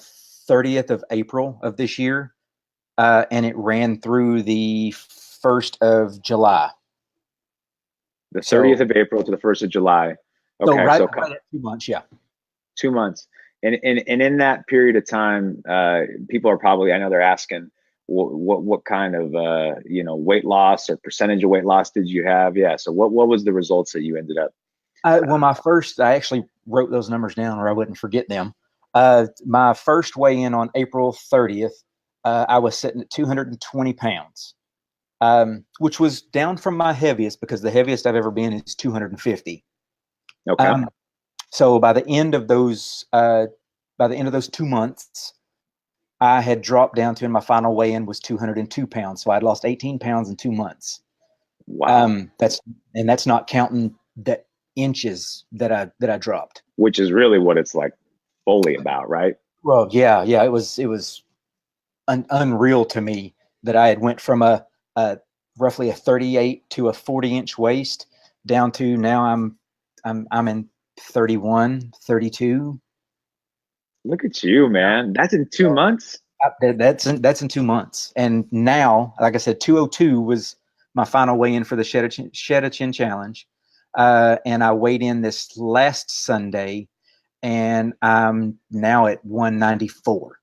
Speaker 2: 30th of April of this year, and it ran through the 1st of July.
Speaker 1: The 30th of April to the 1st of July. Okay,
Speaker 2: right at 2 months, yeah.
Speaker 1: 2 months. And in that period of time, people are probably, I know they're asking, what kind of weight loss or percentage of weight loss did you have? Yeah. So what was the results that you ended up?
Speaker 2: Well, I actually wrote those numbers down or I wouldn't forget them. My first weigh-in on April 30th, I was sitting at 220 pounds. Which was down from my heaviest, because the heaviest I've ever been is 250.
Speaker 1: Okay.
Speaker 2: So by the end of those 2 months, I had dropped down to, and my final weigh-in was 202 pounds. So I'd lost 18 pounds in 2 months.
Speaker 1: Wow.
Speaker 2: That's not counting the inches that I dropped.
Speaker 1: Which is really what it's like fully about, right?
Speaker 2: Well, yeah. It was unreal to me that I had went from a roughly a 38 to a 40-inch waist down to now I'm in 31, 32.
Speaker 1: Look at you, man. That's in 2 months.
Speaker 2: That's in 2 months. And now, like I said, 202 was my final weigh-in for the Shed a Chin Challenge. And I weighed in this last Sunday, and I'm now at 194.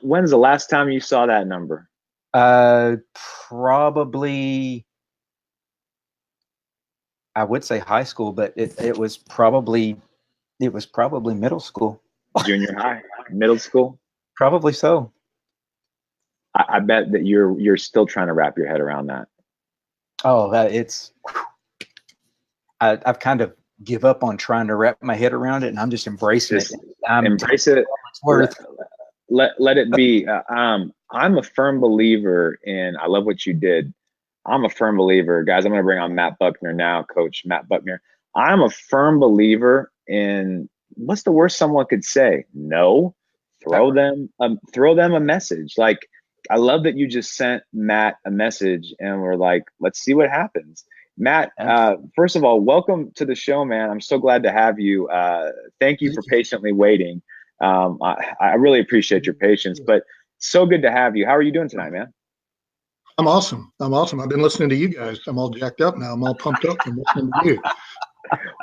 Speaker 1: When's the last time you saw that number?
Speaker 2: Probably, I would say high school, but it was probably middle school.
Speaker 1: Junior high, middle school?
Speaker 2: Probably so.
Speaker 1: I bet that you're still trying to wrap your head around that.
Speaker 2: Oh, I've kind of give up on trying to wrap my head around it, and I'm just embracing it.
Speaker 1: Embrace it. Let it be. I'm a firm believer in, I love what you did. I'm a firm believer, guys. I'm going to bring on Matt Buckner now, Coach Matt Buckner. I'm a firm believer in, what's the worst someone could say? No. Throw them a message. Like, I love that you just sent Matt a message and we're like, let's see what happens. Matt, first of all, welcome to the show, man. I'm so glad to have you. Thank you for patiently waiting. I really appreciate your patience, but so good to have you. How are you doing tonight, man?
Speaker 3: I'm awesome. I'm awesome. I've been listening to you guys. I'm all jacked up now. I'm all pumped up from listening to you.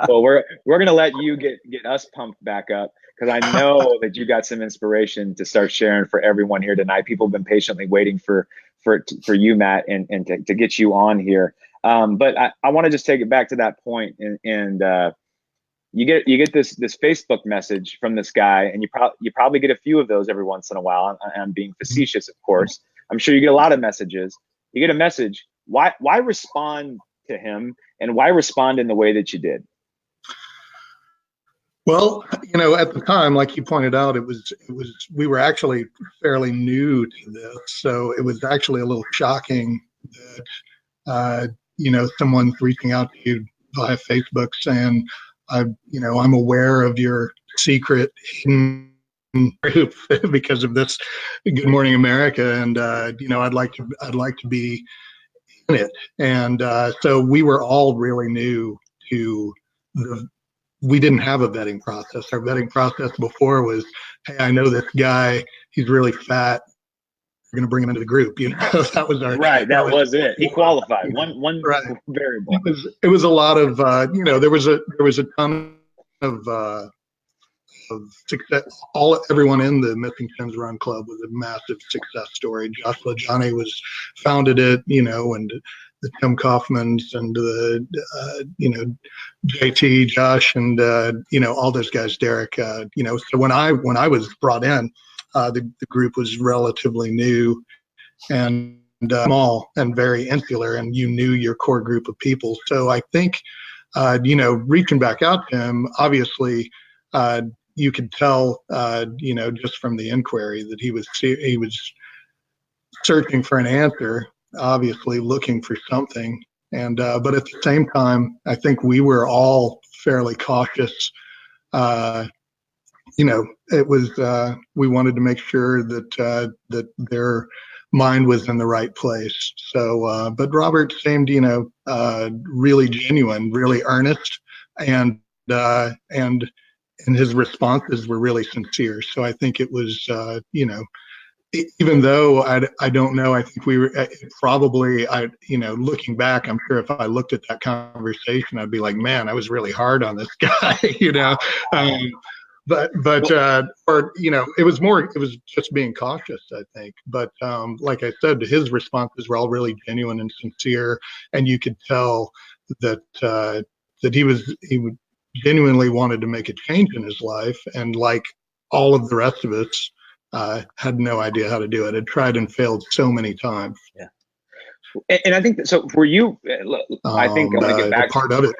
Speaker 1: Well, we're gonna let you get us pumped back up, because I know that you got some inspiration to start sharing for everyone here tonight. People have been patiently waiting for you, Matt, and to get you on here. But I want to just take it back to that point, and you get this Facebook message from this guy, and you probably get a few of those every once in a while. I'm being facetious, of course. I'm sure you get a lot of messages. You get a message. Why respond to him, and why respond in the way that you did?
Speaker 3: Well, at the time, like you pointed out, we were actually fairly new to this, so it was actually a little shocking that someone's reaching out to you via Facebook saying, I'm aware of your secret hidden group because of this Good Morning America, and I'd like to be in it. And so we were all really new to we didn't have a vetting process. Our vetting process before was, hey, I know this guy, he's really fat, we're going to bring him into the group. That was our
Speaker 1: right. That was it. He qualified. One
Speaker 3: right.
Speaker 1: variable.
Speaker 3: It was a lot of there was a ton of success. Everyone in the Missing Tim's Run Club was a massive success story. Josh LaJohn was founded it, and the Tim Kaufmans and the JT, Josh, and all those guys, Derek. So when I was brought in, the group was relatively new and small and very insular, and you knew your core group of people. So I think reaching back out to him, obviously, you could tell, just from the inquiry that he was searching for an answer, obviously looking for something. And but at the same time, I think we were all fairly cautious. It was we wanted to make sure that their mind was in the right place. So, but Robert seemed, really genuine, really earnest, and his responses were really sincere. So I think it was, even though I don't know, I think we were probably, looking back, I'm sure if I looked at that conversation, I'd be like, man, I was really hard on this guy, but it was just being cautious, I think. But like I said, his responses were all really genuine and sincere, and you could tell that he would genuinely wanted to make a change in his life, and like all of the rest of us, had no idea how to do it. Had tried and failed so many times.
Speaker 1: Yeah, and I think that, so for you, I think I want to get back
Speaker 3: part of it.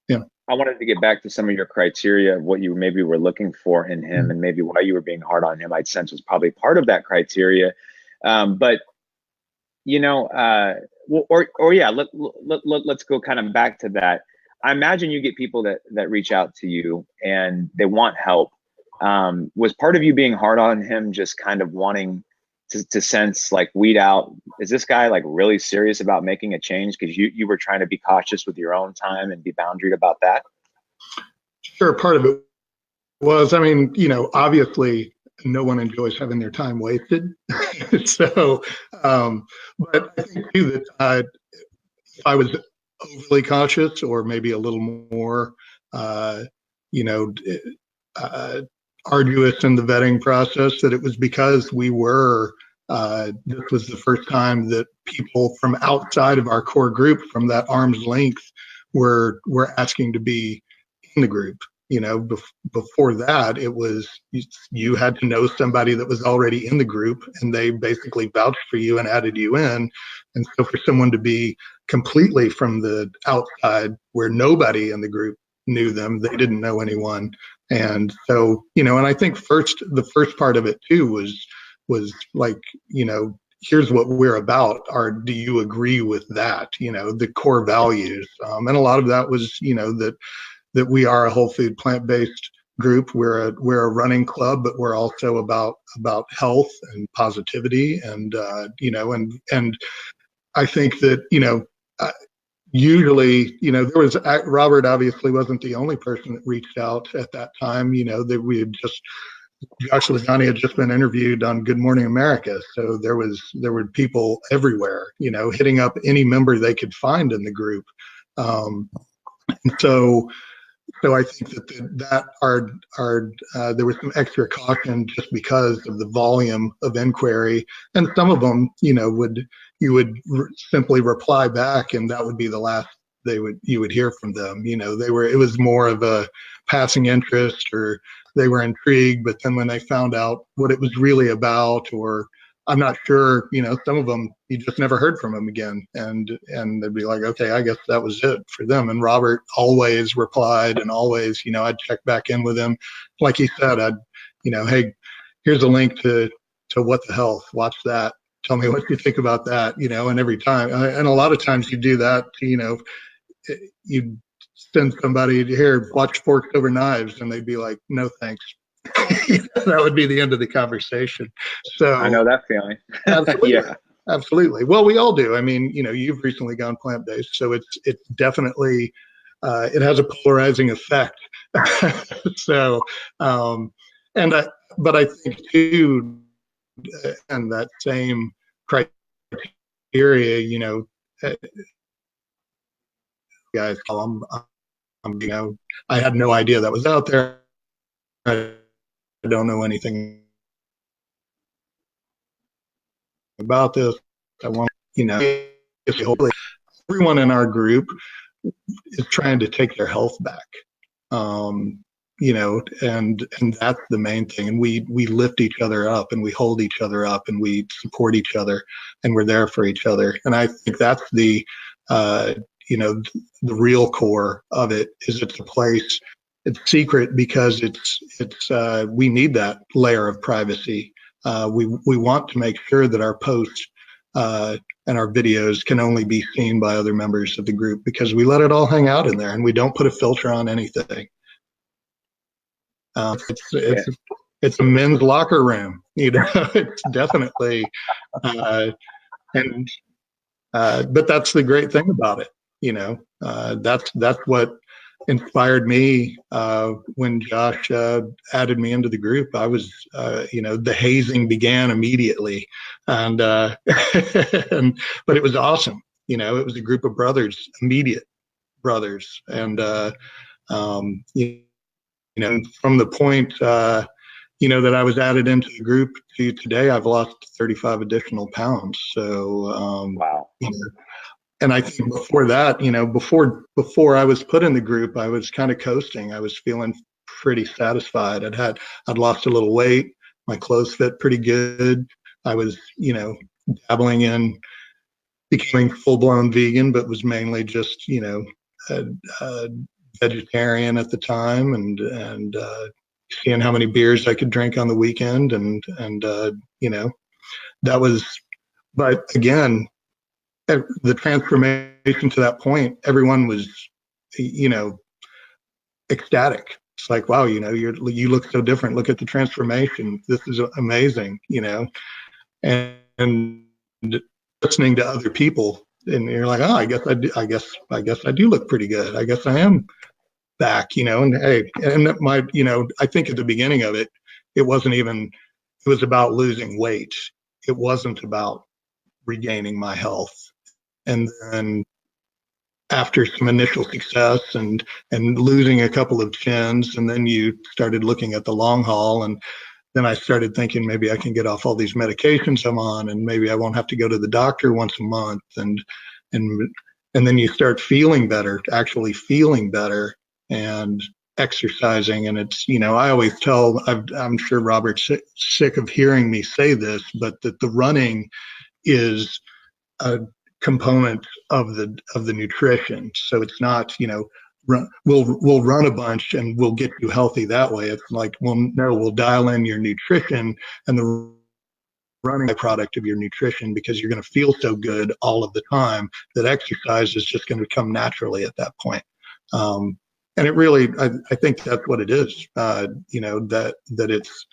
Speaker 3: Yeah,
Speaker 1: I wanted to get back to some of your criteria of what you maybe were looking for in him, and maybe why you were being hard on him. I'd sense was probably part of that criteria, but let's go kind of back to that. I imagine you get people that reach out to you and they want help. Was part of you being hard on him just kind of wanting to sense, like, weed out, is this guy like really serious about making a change? Because you were trying to be cautious with your own time and be boundaried about that?
Speaker 3: Sure, part of it was, obviously no one enjoys having their time wasted. So, but I think too that if I was overly cautious, or maybe a little more, arduous in the vetting process, that it was because we were, this was the first time that people from outside of our core group, from that arm's length, were asking to be in the group. Before that, it was, you had to know somebody that was already in the group, and they basically vouched for you and added you in. And so for someone to be completely from the outside, where nobody in the group knew them, they didn't know anyone. And so, and I think the first part of it too was like, here's what we're about. Do you agree with that? The core values. And a lot of that was, that we are a whole food, plant-based group. We're a running club, but we're also about health and positivity, and and I think that usually, there was, Robert obviously wasn't the only person that reached out at that time. That we had just Josh Lozani had just been interviewed on Good Morning America, so there were people everywhere, hitting up any member they could find in the group. And so I think there was some extra caution just because of the volume of inquiry, and some of them, you would simply reply back, and that would be the last you would hear from them. It was more of a passing interest, or they were intrigued, but then when they found out what it was really about, or I'm not sure, some of them you just never heard from them again, and they'd be like, okay, I guess that was it for them. And Robert always replied, and always, I'd check back in with him, like he said, hey, here's a link to What the Health, watch that, tell me what you think about that, and every time, and a lot of times you do that, you send somebody here, watch Forks Over Knives, and they'd be like, no thanks. That would be the end of the conversation. So
Speaker 1: I know that feeling.
Speaker 3: Absolutely.
Speaker 1: Yeah.
Speaker 3: Absolutely. Well, we all do. I mean, you've recently gone plant-based, so it's definitely it has a polarizing effect. So, but I think too, and that same criteria, guys, I had no idea that was out there. I don't know anything about this. I want, everyone in our group is trying to take their health back. And that's the main thing. And we lift each other up, and we hold each other up, and we support each other, and we're there for each other. And I think that's the real core of it. Is it's a place, it's secret because we need that layer of privacy. We want to make sure that our posts and our videos can only be seen by other members of the group, because we let it all hang out in there, and we don't put a filter on anything. It's a men's locker room, it's definitely, but that's the great thing about it. That's what inspired me when Josh added me into the group. I was, the hazing began immediately, and but it was awesome. It was a group of brothers, immediate brothers, and from the point that I was added into the group to today, I've lost 35 additional pounds. So
Speaker 1: wow.
Speaker 3: And I think before that, before I was put in the group, I was kind of coasting. I was feeling pretty satisfied. I'd lost a little weight. My clothes fit pretty good. I was, dabbling in becoming full-blown vegan, but was mainly just, vegetarian at the time, and seeing how many beers I could drink on the weekend, and that was. But again, the transformation to that point, everyone was, ecstatic. It's like, wow, you look so different. Look at the transformation. This is amazing, and listening to other people, and you're like, oh, I guess I do look pretty good. I guess I am back, and hey, and I think at the beginning of it, it was about losing weight. It wasn't about regaining my health. And then after some initial success and losing a couple of chins, and then you started looking at the long haul, and then I started thinking maybe I can get off all these medications I'm on, and maybe I won't have to go to the doctor once a month, and then you start feeling better, actually feeling better, and exercising. And it's, I always tell, I'm sure Robert's sick of hearing me say this, but that the running is a component of the nutrition. So it's not, we'll run a bunch and we'll get you healthy that way. It's like, well, no, we'll dial in your nutrition and the running product of your nutrition, because you're going to feel so good all of the time that exercise is just going to come naturally at that point. And it really, I think that's what it is. That it's,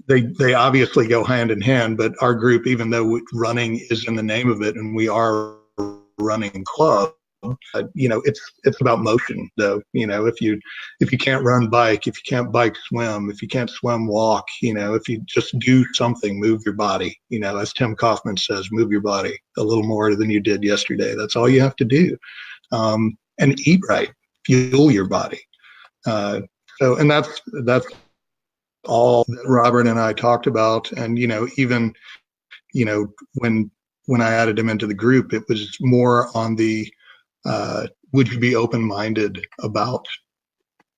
Speaker 3: they obviously go hand in hand, but our group, even though running is in the name of it, and we are a running club, It's about motion though. If you can't run bike, if you can't bike swim, if you can't swim walk, if you just do something, move your body. As Tim Kaufman says, move your body a little more than you did yesterday. That's all you have to do. And eat right, fuel your body. And that's all that Robert and I talked about. And even when I added him into the group, it was more on the would you be open-minded about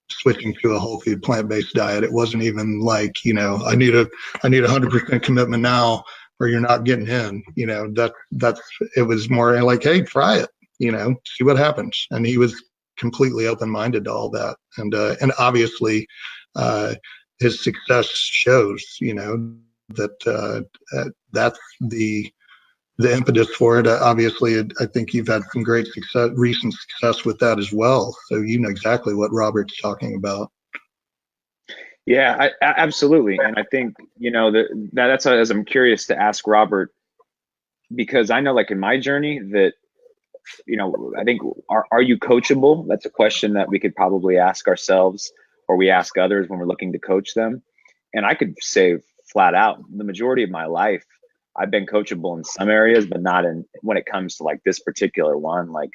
Speaker 3: switching to a whole food plant-based diet? It wasn't even like, I need 100% commitment now or you're not getting in. It was more like, hey, try it, see what happens. And he was completely open-minded to all that. And obviously his success shows, that that's the impetus for it. Obviously, I think you've had some great recent success with that as well. So you know exactly what Robert's talking about.
Speaker 1: Yeah, absolutely. And I think, that's as I'm curious to ask Robert, because I know like in my journey that, I think, are you coachable? That's a question that we could probably ask ourselves, or we ask others when we're looking to coach them. And I could say flat out, the majority of my life, I've been coachable in some areas, but not when it comes to like this particular one. Like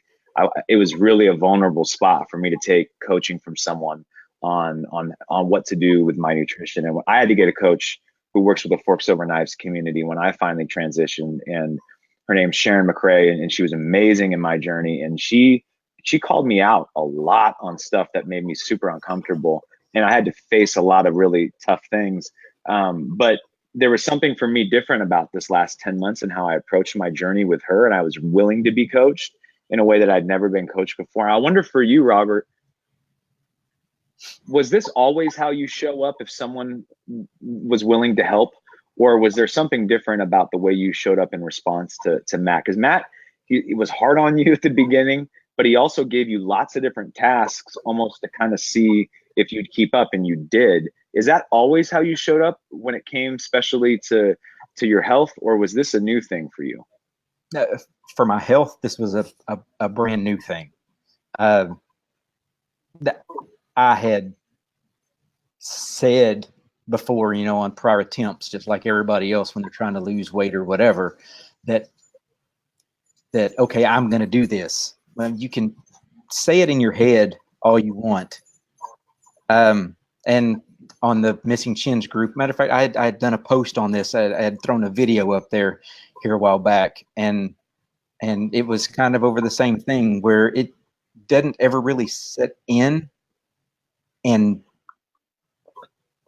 Speaker 1: it was really a vulnerable spot for me to take coaching from someone on what to do with my nutrition. And I had to get a coach who works with the Forks Over Knives community when I finally transitioned. And her name's Sharon McRae, and she was amazing in my journey. And she called me out a lot on stuff that made me super uncomfortable. And I had to face a lot of really tough things. But there was something for me different about this last 10 months and how I approached my journey with her. And I was willing to be coached in a way that I'd never been coached before. I wonder for you, Robert, was this always how you show up if someone was willing to help? Or was there something different about the way you showed up in response to Matt? Because Matt, he was hard on you at the beginning, but he also gave you lots of different tasks almost to kind of see if you'd keep up, and you did. Is that always how you showed up when it came especially to your health, or was this a new thing for you?
Speaker 2: For my health, this was a brand new thing. That I had said before, on prior attempts, just like everybody else when they're trying to lose weight or whatever, that okay, I'm going to do this. Well, you can say it in your head all you want. And on the Missing Chins group, matter of fact, I had done a post on this. I had thrown a video up there here a while back, and it was kind of over the same thing where it doesn't ever really set in and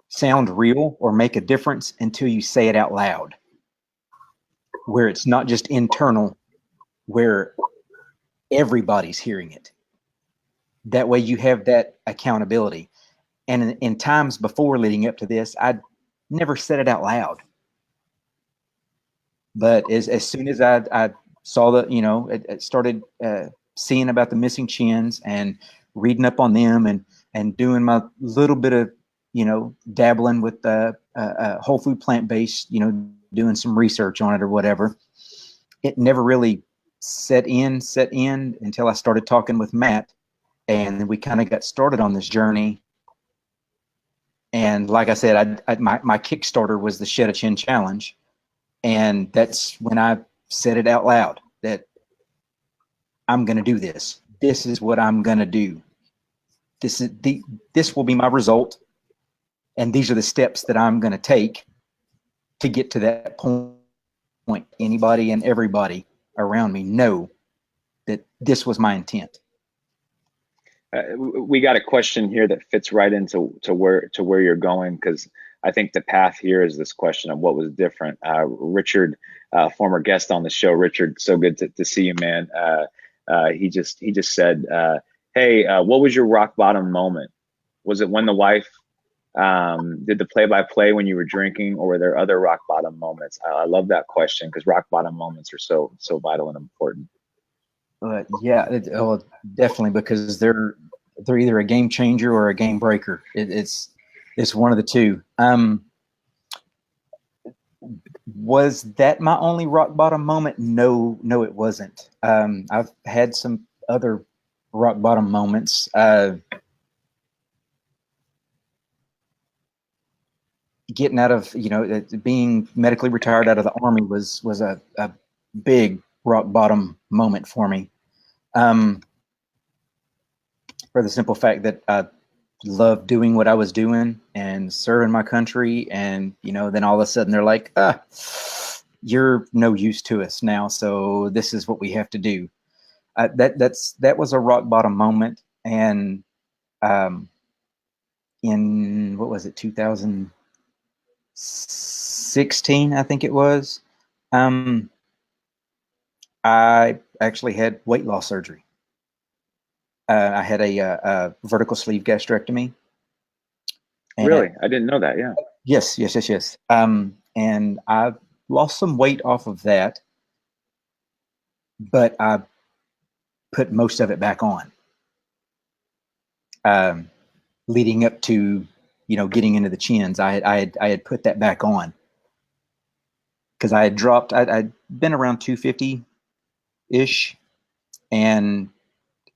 Speaker 2: sound real or make a difference until you say it out loud, where it's not just internal, where everybody's hearing it. That way you have that accountability. And in times before leading up to this, I'd never said it out loud. But as soon as I saw that, it started seeing about the Missing Chins and reading up on them and doing my little bit of, dabbling with whole food plant-based, doing some research on it or whatever, it never really set in until I started talking with Matt, and then we kind of got started on this journey. And like I said, my Kickstarter was the Shed a Chin Challenge. And that's when I said it out loud that I'm going to do this. This is what I'm going to do. This will be my result. And these are the steps that I'm going to take to get to that point. Anybody and everybody around me know that this was my intent.
Speaker 1: We got a question here that fits right into where you're going, because I think the path here is this question of what was different. Richard, former guest on the show, Richard, so good to see you, man. He just said, hey, what was your rock bottom moment? Was it when the wife did the play-by-play when you were drinking, or were there other rock bottom moments? I love that question, because rock bottom moments are so vital and important.
Speaker 2: Yeah, definitely, because they're either a game changer or a game breaker. It's one of the two. Was that my only rock bottom moment? No, it wasn't. I've had some other rock bottom moments. Getting out of, being medically retired out of the Army was a big rock bottom moment for me. For the simple fact that I loved doing what I was doing and serving my country. And, then all of a sudden they're like, you're no use to us now. So this is what we have to do. That was a rock bottom moment. And in, what was it, 2016, I think it was, I actually had weight loss surgery. I had a vertical sleeve gastrectomy.
Speaker 1: Really? I didn't know that. Yeah.
Speaker 2: Yes. And I lost some weight off of that, but I put most of it back on. Leading up to, getting into the chins, I had put that back on because I had dropped. I'd been around 250-ish, and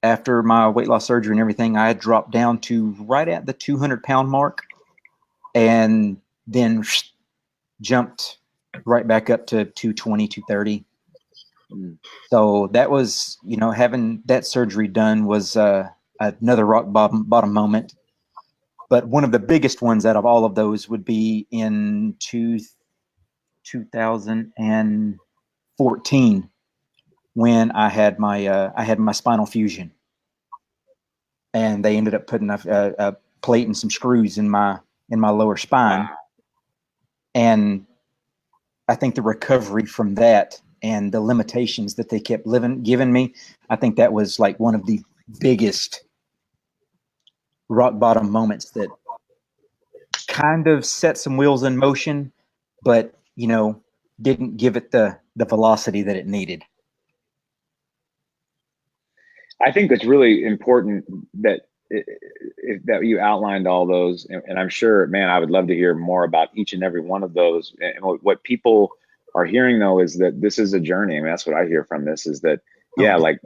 Speaker 2: after my weight loss surgery and everything, I had dropped down to right at the 200-pound mark, and then jumped right back up to 220, 230. So that was, having that surgery done was another rock bottom moment. But one of the biggest ones out of all of those would be in 2014 when I had my spinal fusion, and they ended up putting a plate and some screws in my lower spine.
Speaker 1: Wow.
Speaker 2: And I think the recovery from that and the limitations that they kept giving me, I think that was like one of the biggest rock bottom moments that kind of set some wheels in motion, but didn't give it the velocity that it needed.
Speaker 1: I think it's really important that that you outlined all those, and I'm sure, man, I would love to hear more about each and every one of those. And what people are hearing though is that this is a journey. I mean, that's what I hear from this, is that like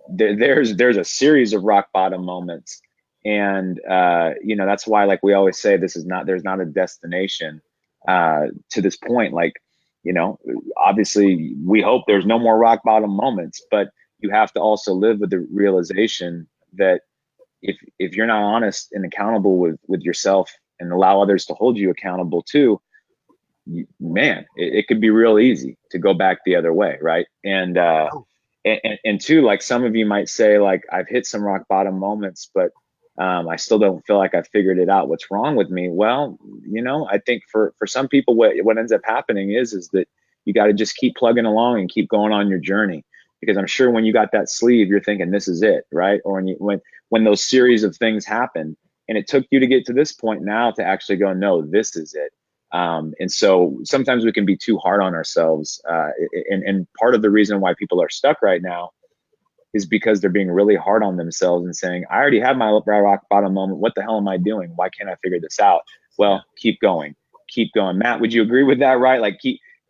Speaker 1: there's a series of rock bottom moments, and that's why, like we always say, there's not a destination to this point. Like, obviously we hope there's no more rock bottom moments, but you have to also live with the realization that if you're not honest and accountable with yourself and allow others to hold you accountable too, it could be real easy to go back the other way, right? And two, like some of you might say, like, I've hit some rock bottom moments, but I still don't feel like I've figured it out. What's wrong with me? Well, I think for some people, what ends up happening is that you got to just keep plugging along and keep going on your journey. Because I'm sure when you got that sleeve, you're thinking this is it, right? Or when those series of things happen, and it took you to get to this point now to actually go, no, this is it. And so sometimes we can be too hard on ourselves. And part of the reason why people are stuck right now is because they're being really hard on themselves and saying, I already had my rock bottom moment. What the hell am I doing? Why can't I figure this out? Well, keep going. Matt, would you agree with that, right? Like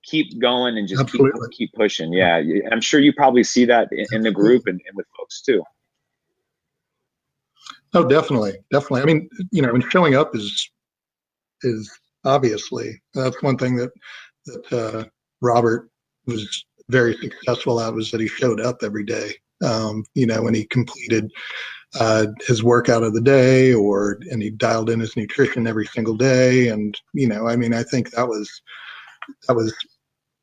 Speaker 1: keep going and just keep pushing. Yeah. I'm sure you probably see that in the group and with folks too.
Speaker 3: Oh, definitely. I mean, when showing up is obviously, that's one thing that Robert was very successful at, was that he showed up every day. When he completed his workout of the day, and he dialed in his nutrition every single day. And, I think that was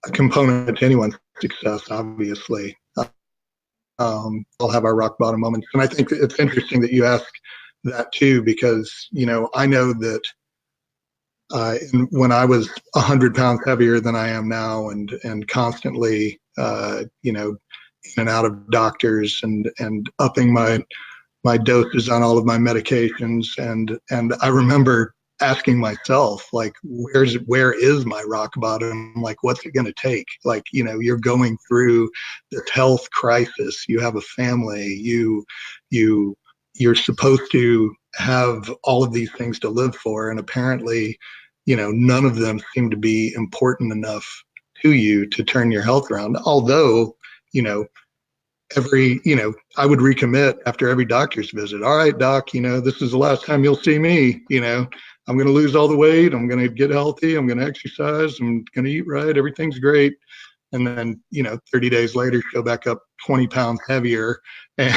Speaker 3: a component to anyone's success, obviously. We'll have our rock bottom moments. And I think it's interesting that you ask that too, because, I know that when I was 100 pounds heavier than I am now, and constantly, in and out of doctors and upping my doses on all of my medications. And I remember asking myself, like, where is my rock bottom? Like, what's it going to take? Like, you're going through this health crisis. You have a family. You're supposed to have all of these things to live for. And apparently, none of them seem to be important enough to you to turn your health around. Although, I would recommit after every doctor's visit. All right, doc, this is the last time you'll see me. I'm going to lose all the weight. I'm going to get healthy. I'm going to exercise. I'm going to eat right. Everything's great. And then, 30 days later, show back up 20 pounds heavier and,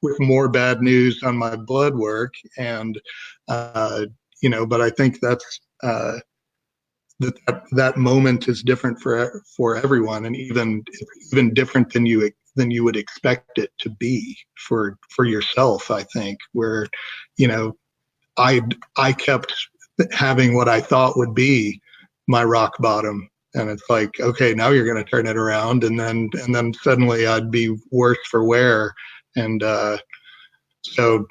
Speaker 3: with more bad news on my blood work. And, but I think that's, that moment is different for everyone, and even different than you would expect it to be for yourself. I think where, I kept having what I thought would be my rock bottom, and it's like, okay, now you're going to turn it around, and then suddenly I'd be worse for wear, and so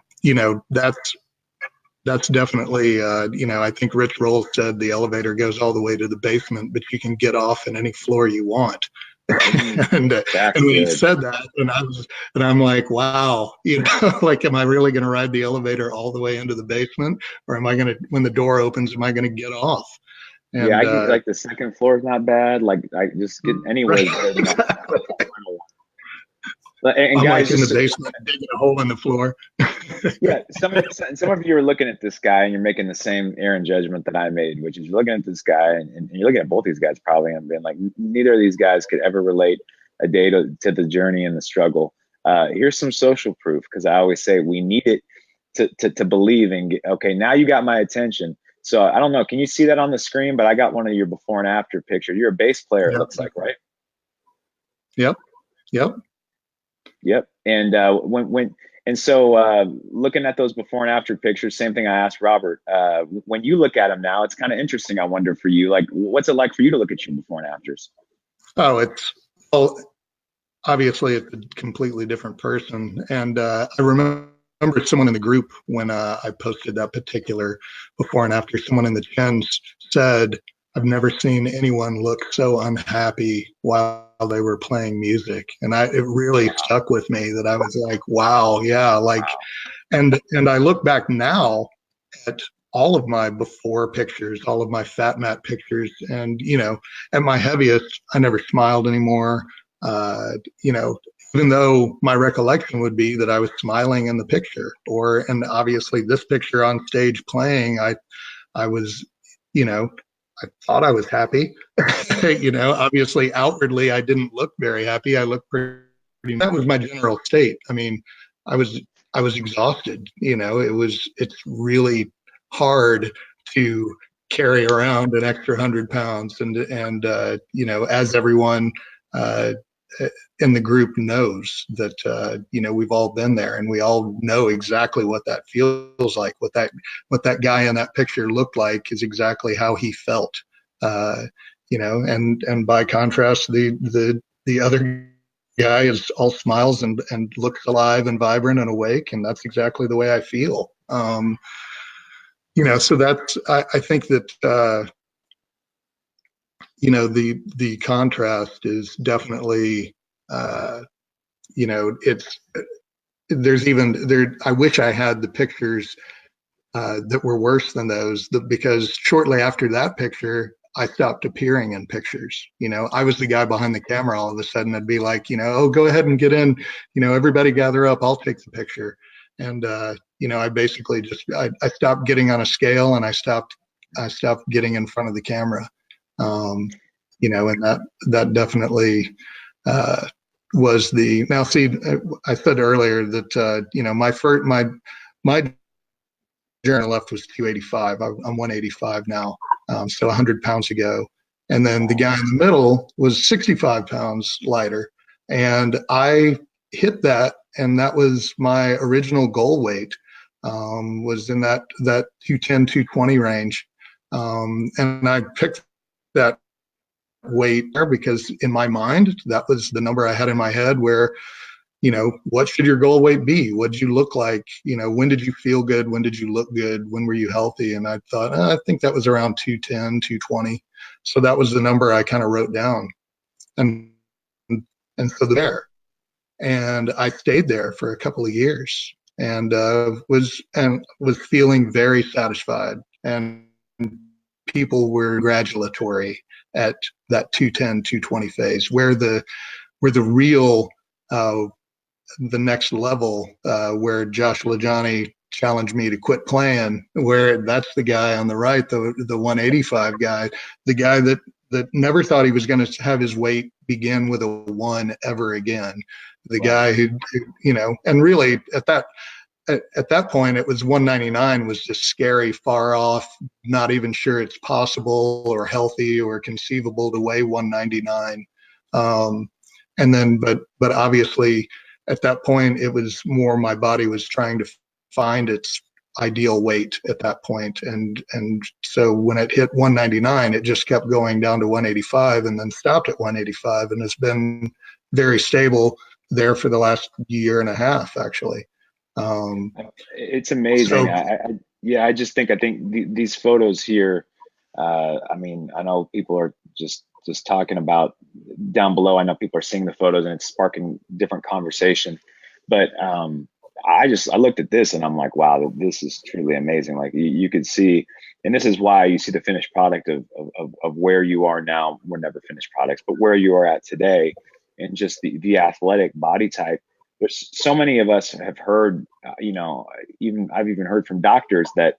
Speaker 3: that's definitely, I think Rich Roll said the elevator goes all the way to the basement, but you can get off in any floor you want. and when he said that, and I'm like, wow, like, am I really going to ride the elevator all the way into the basement, or am I going to, when the door opens, am I going to get off?
Speaker 1: And, I get, like, the second floor is not bad. Like, I just get anywhere better than that. And
Speaker 3: I'm
Speaker 1: guys,
Speaker 3: like in the basement, digging a hole in the floor.
Speaker 1: Yeah, some of you are looking at this guy and you're making the same error and judgment that I made, which is you're looking at this guy and you're looking at both these guys probably and being like, neither of these guys could ever relate a day to the journey and the struggle. Here's some social proof, because I always say we need it to believe and get, okay, now you got my attention. So I don't know, can you see that on the screen? But I got one of your before and after pictures. You're a bass player, it looks like, right?
Speaker 3: Yep.
Speaker 1: And looking at those before and after pictures, same thing I asked Robert. When you look at them now, it's kind of interesting. I wonder for you, like, what's it like for you to look at your before and afters?
Speaker 3: Obviously it's a completely different person. And I remember someone in the group when I posted that particular before and after, someone in the chins said, I've never seen anyone look so unhappy while they were playing music. And it really stuck with me that I was like, wow, yeah, like, and I look back now at all of my before pictures, all of my fat mat pictures, and, at my heaviest, I never smiled anymore. Even though my recollection would be that I was smiling in the picture, and obviously this picture on stage playing, I was, I thought I was happy. Obviously outwardly I didn't look very happy. I looked pretty, that was my general state. I mean, I was exhausted. It's really hard to carry around an extra 100 pounds, and as everyone in the group knows that we've all been there, and we all know exactly what that feels like. What that guy in that picture looked like is exactly how he felt. And by contrast, the other guy is all smiles and looks alive and vibrant and awake, and that's exactly the way I feel. So that's, I think that the contrast is definitely, there's even there. I wish I had the pictures that were worse than those, because shortly after that picture, I stopped appearing in pictures. I was the guy behind the camera. All of a sudden, I'd be like, oh, go ahead and get in. Everybody gather up. I'll take the picture. And I basically I stopped getting on a scale, and I stopped getting in front of the camera. And that definitely was the. Now, see, I said earlier that my journey left was 285. I'm 185 now, so 100 pounds ago. And then the guy in the middle was 65 pounds lighter, and I hit that, and that was my original goal weight. Was in that 210, 220 range, and I picked that weight there because in my mind that was the number I had in my head. Where what should your goal weight be? What did you look like? When did you feel good? When did you look good? When were you healthy? And I thought, I think that was around 210, 220. So that was the number I kind of wrote down. And so there. And I stayed there for a couple of years, and was feeling very satisfied. And people were congratulatory at that 210, 220 phase, where the real uh, the next level, where Josh LaJohny challenged me to quit playing, where that's the guy on the right, the 185 guy, the guy that never thought he was going to have his weight begin with a 1 ever again. The guy who, you know, and really at that point, it was 199 was just scary, far off, not even sure it's possible or healthy or conceivable to weigh 199. And then, but obviously at that point, it was more my body was trying to find its ideal weight at that point. And so when it hit 199, it just kept going down to 185 and then stopped at 185 and has been very stable there for the last year and a half, actually.
Speaker 1: It's amazing.
Speaker 3: So,
Speaker 1: I think these photos here, I mean, I know people are just talking about down below. I know people are seeing the photos and it's sparking different conversation, but I looked at this and I'm like, wow, this is truly amazing. Like you could see, and this is why you see the finished product of where you are now. We're never finished products, but where you are at today, and just the athletic body type. There's so many of us have heard, you know, I've even heard from doctors that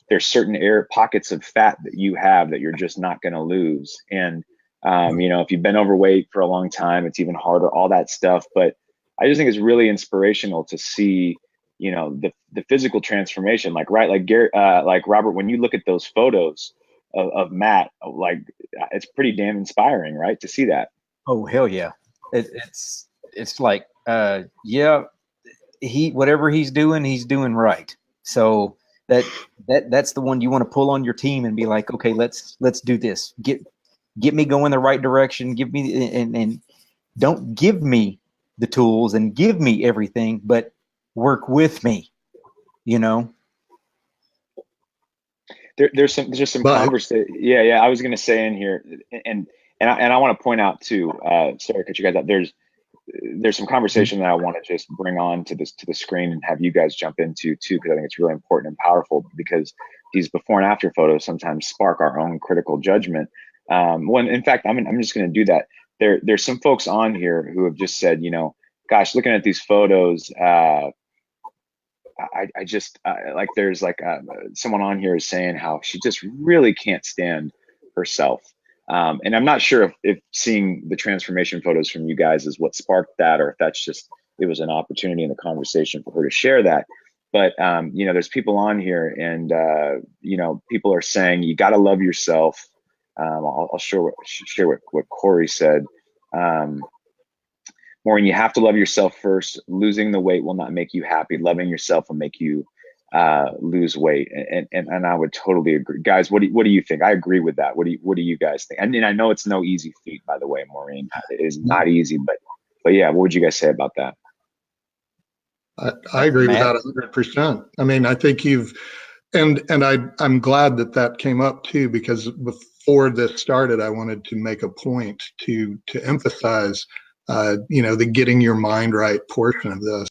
Speaker 1: there's certain air pockets of fat that you have that you're just not going to lose. And, you know, if you've been overweight for a long time, it's even harder, all that stuff. But I just think it's really inspirational to see, you know, the physical transformation, like, right. Like Gary, like Robert, when you look at those photos of Matt, like it's pretty damn inspiring, right? To see that.
Speaker 2: Oh, hell yeah. It's like, yeah, whatever he's doing right. So that's the one you want to pull on your team and be like, okay, let's do this. Get me going the right direction. Give me and don't give me the tools and give me everything, but work with me. You know.
Speaker 1: There's some conversation. Yeah. I was going to say in here, and I want to point out too. Sorry to cut you guys out. There's some conversation that I want to just bring on to the screen and have you guys jump into too, because I think it's really important and powerful, because these before and after photos sometimes spark our own critical judgment. When in fact, I'm just going to do that. There's some folks on here who have just said, you know, gosh, looking at these photos, I just like there's like someone on here is saying how she just really can't stand herself. And I'm not sure if seeing the transformation photos from you guys is what sparked that, or if that's just, it was an opportunity in the conversation for her to share that. But, you know, there's people on here and, you know, people are saying, you got to love yourself. I'll share what Corey said. Maureen, you have to love yourself first. Losing the weight will not make you happy. Loving yourself will make you lose weight. And I would totally agree. Guys, what do you think? I agree with that. What do you guys think? And I know it's no easy feat, by the way, Maureen. It is not easy, but yeah, what would you guys say about that?
Speaker 3: I agree with that 100%. I mean, I think I'm glad that came up too, because before this started, I wanted to make a point to emphasize, you know, the getting your mind right portion of this.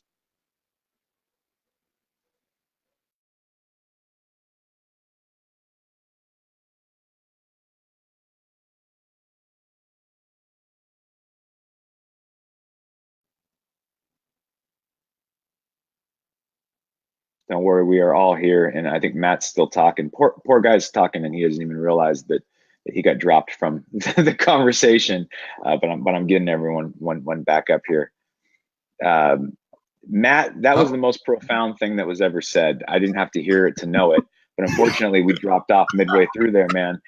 Speaker 1: Don't worry, we are all here, and I think Matt's still talking. Poor guy's talking, and he doesn't even realize that he got dropped from the conversation. But I'm getting everyone one back up here. Matt, that was the most profound thing that was ever said. I didn't have to hear it to know it, but unfortunately, we dropped off midway through there, man.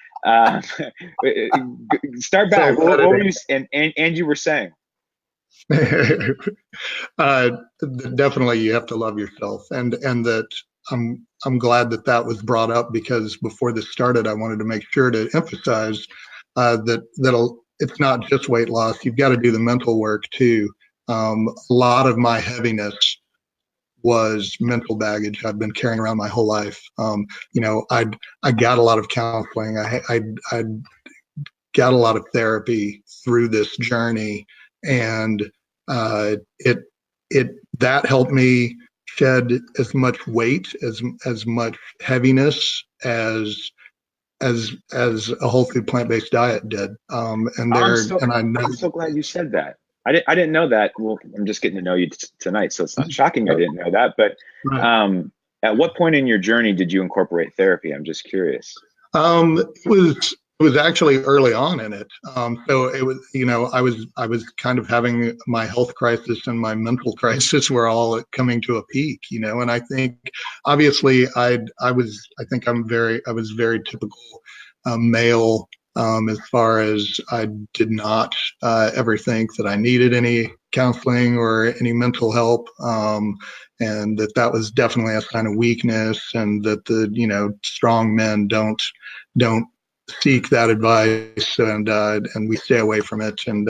Speaker 1: Start back. What were you? And you were saying?
Speaker 3: Definitely, you have to love yourself, and that I'm glad that was brought up, because before this started, I wanted to make sure to emphasize that it's not just weight loss. You've got to do the mental work too. A lot of my heaviness was mental baggage I've been carrying around my whole life. You know, I got a lot of counseling. I got a lot of therapy through this journey, and that helped me shed as much weight, as much heaviness as a whole food plant-based diet did.
Speaker 1: I'm so glad you said that. I didn't know that. Well, I'm just getting to know you tonight, so it's not shocking I didn't know that. But
Speaker 3: Right.
Speaker 1: at what point in your journey did you incorporate therapy? I'm just curious.
Speaker 3: It was actually early on in it. So it was, I was kind of having my health crisis and my mental crisis were all coming to a peak, and I think obviously I was very typical male, as far as I did not ever think that I needed any counseling or any mental help. And that was definitely a sign of weakness, and that strong men don't seek that advice, and we stay away from it. And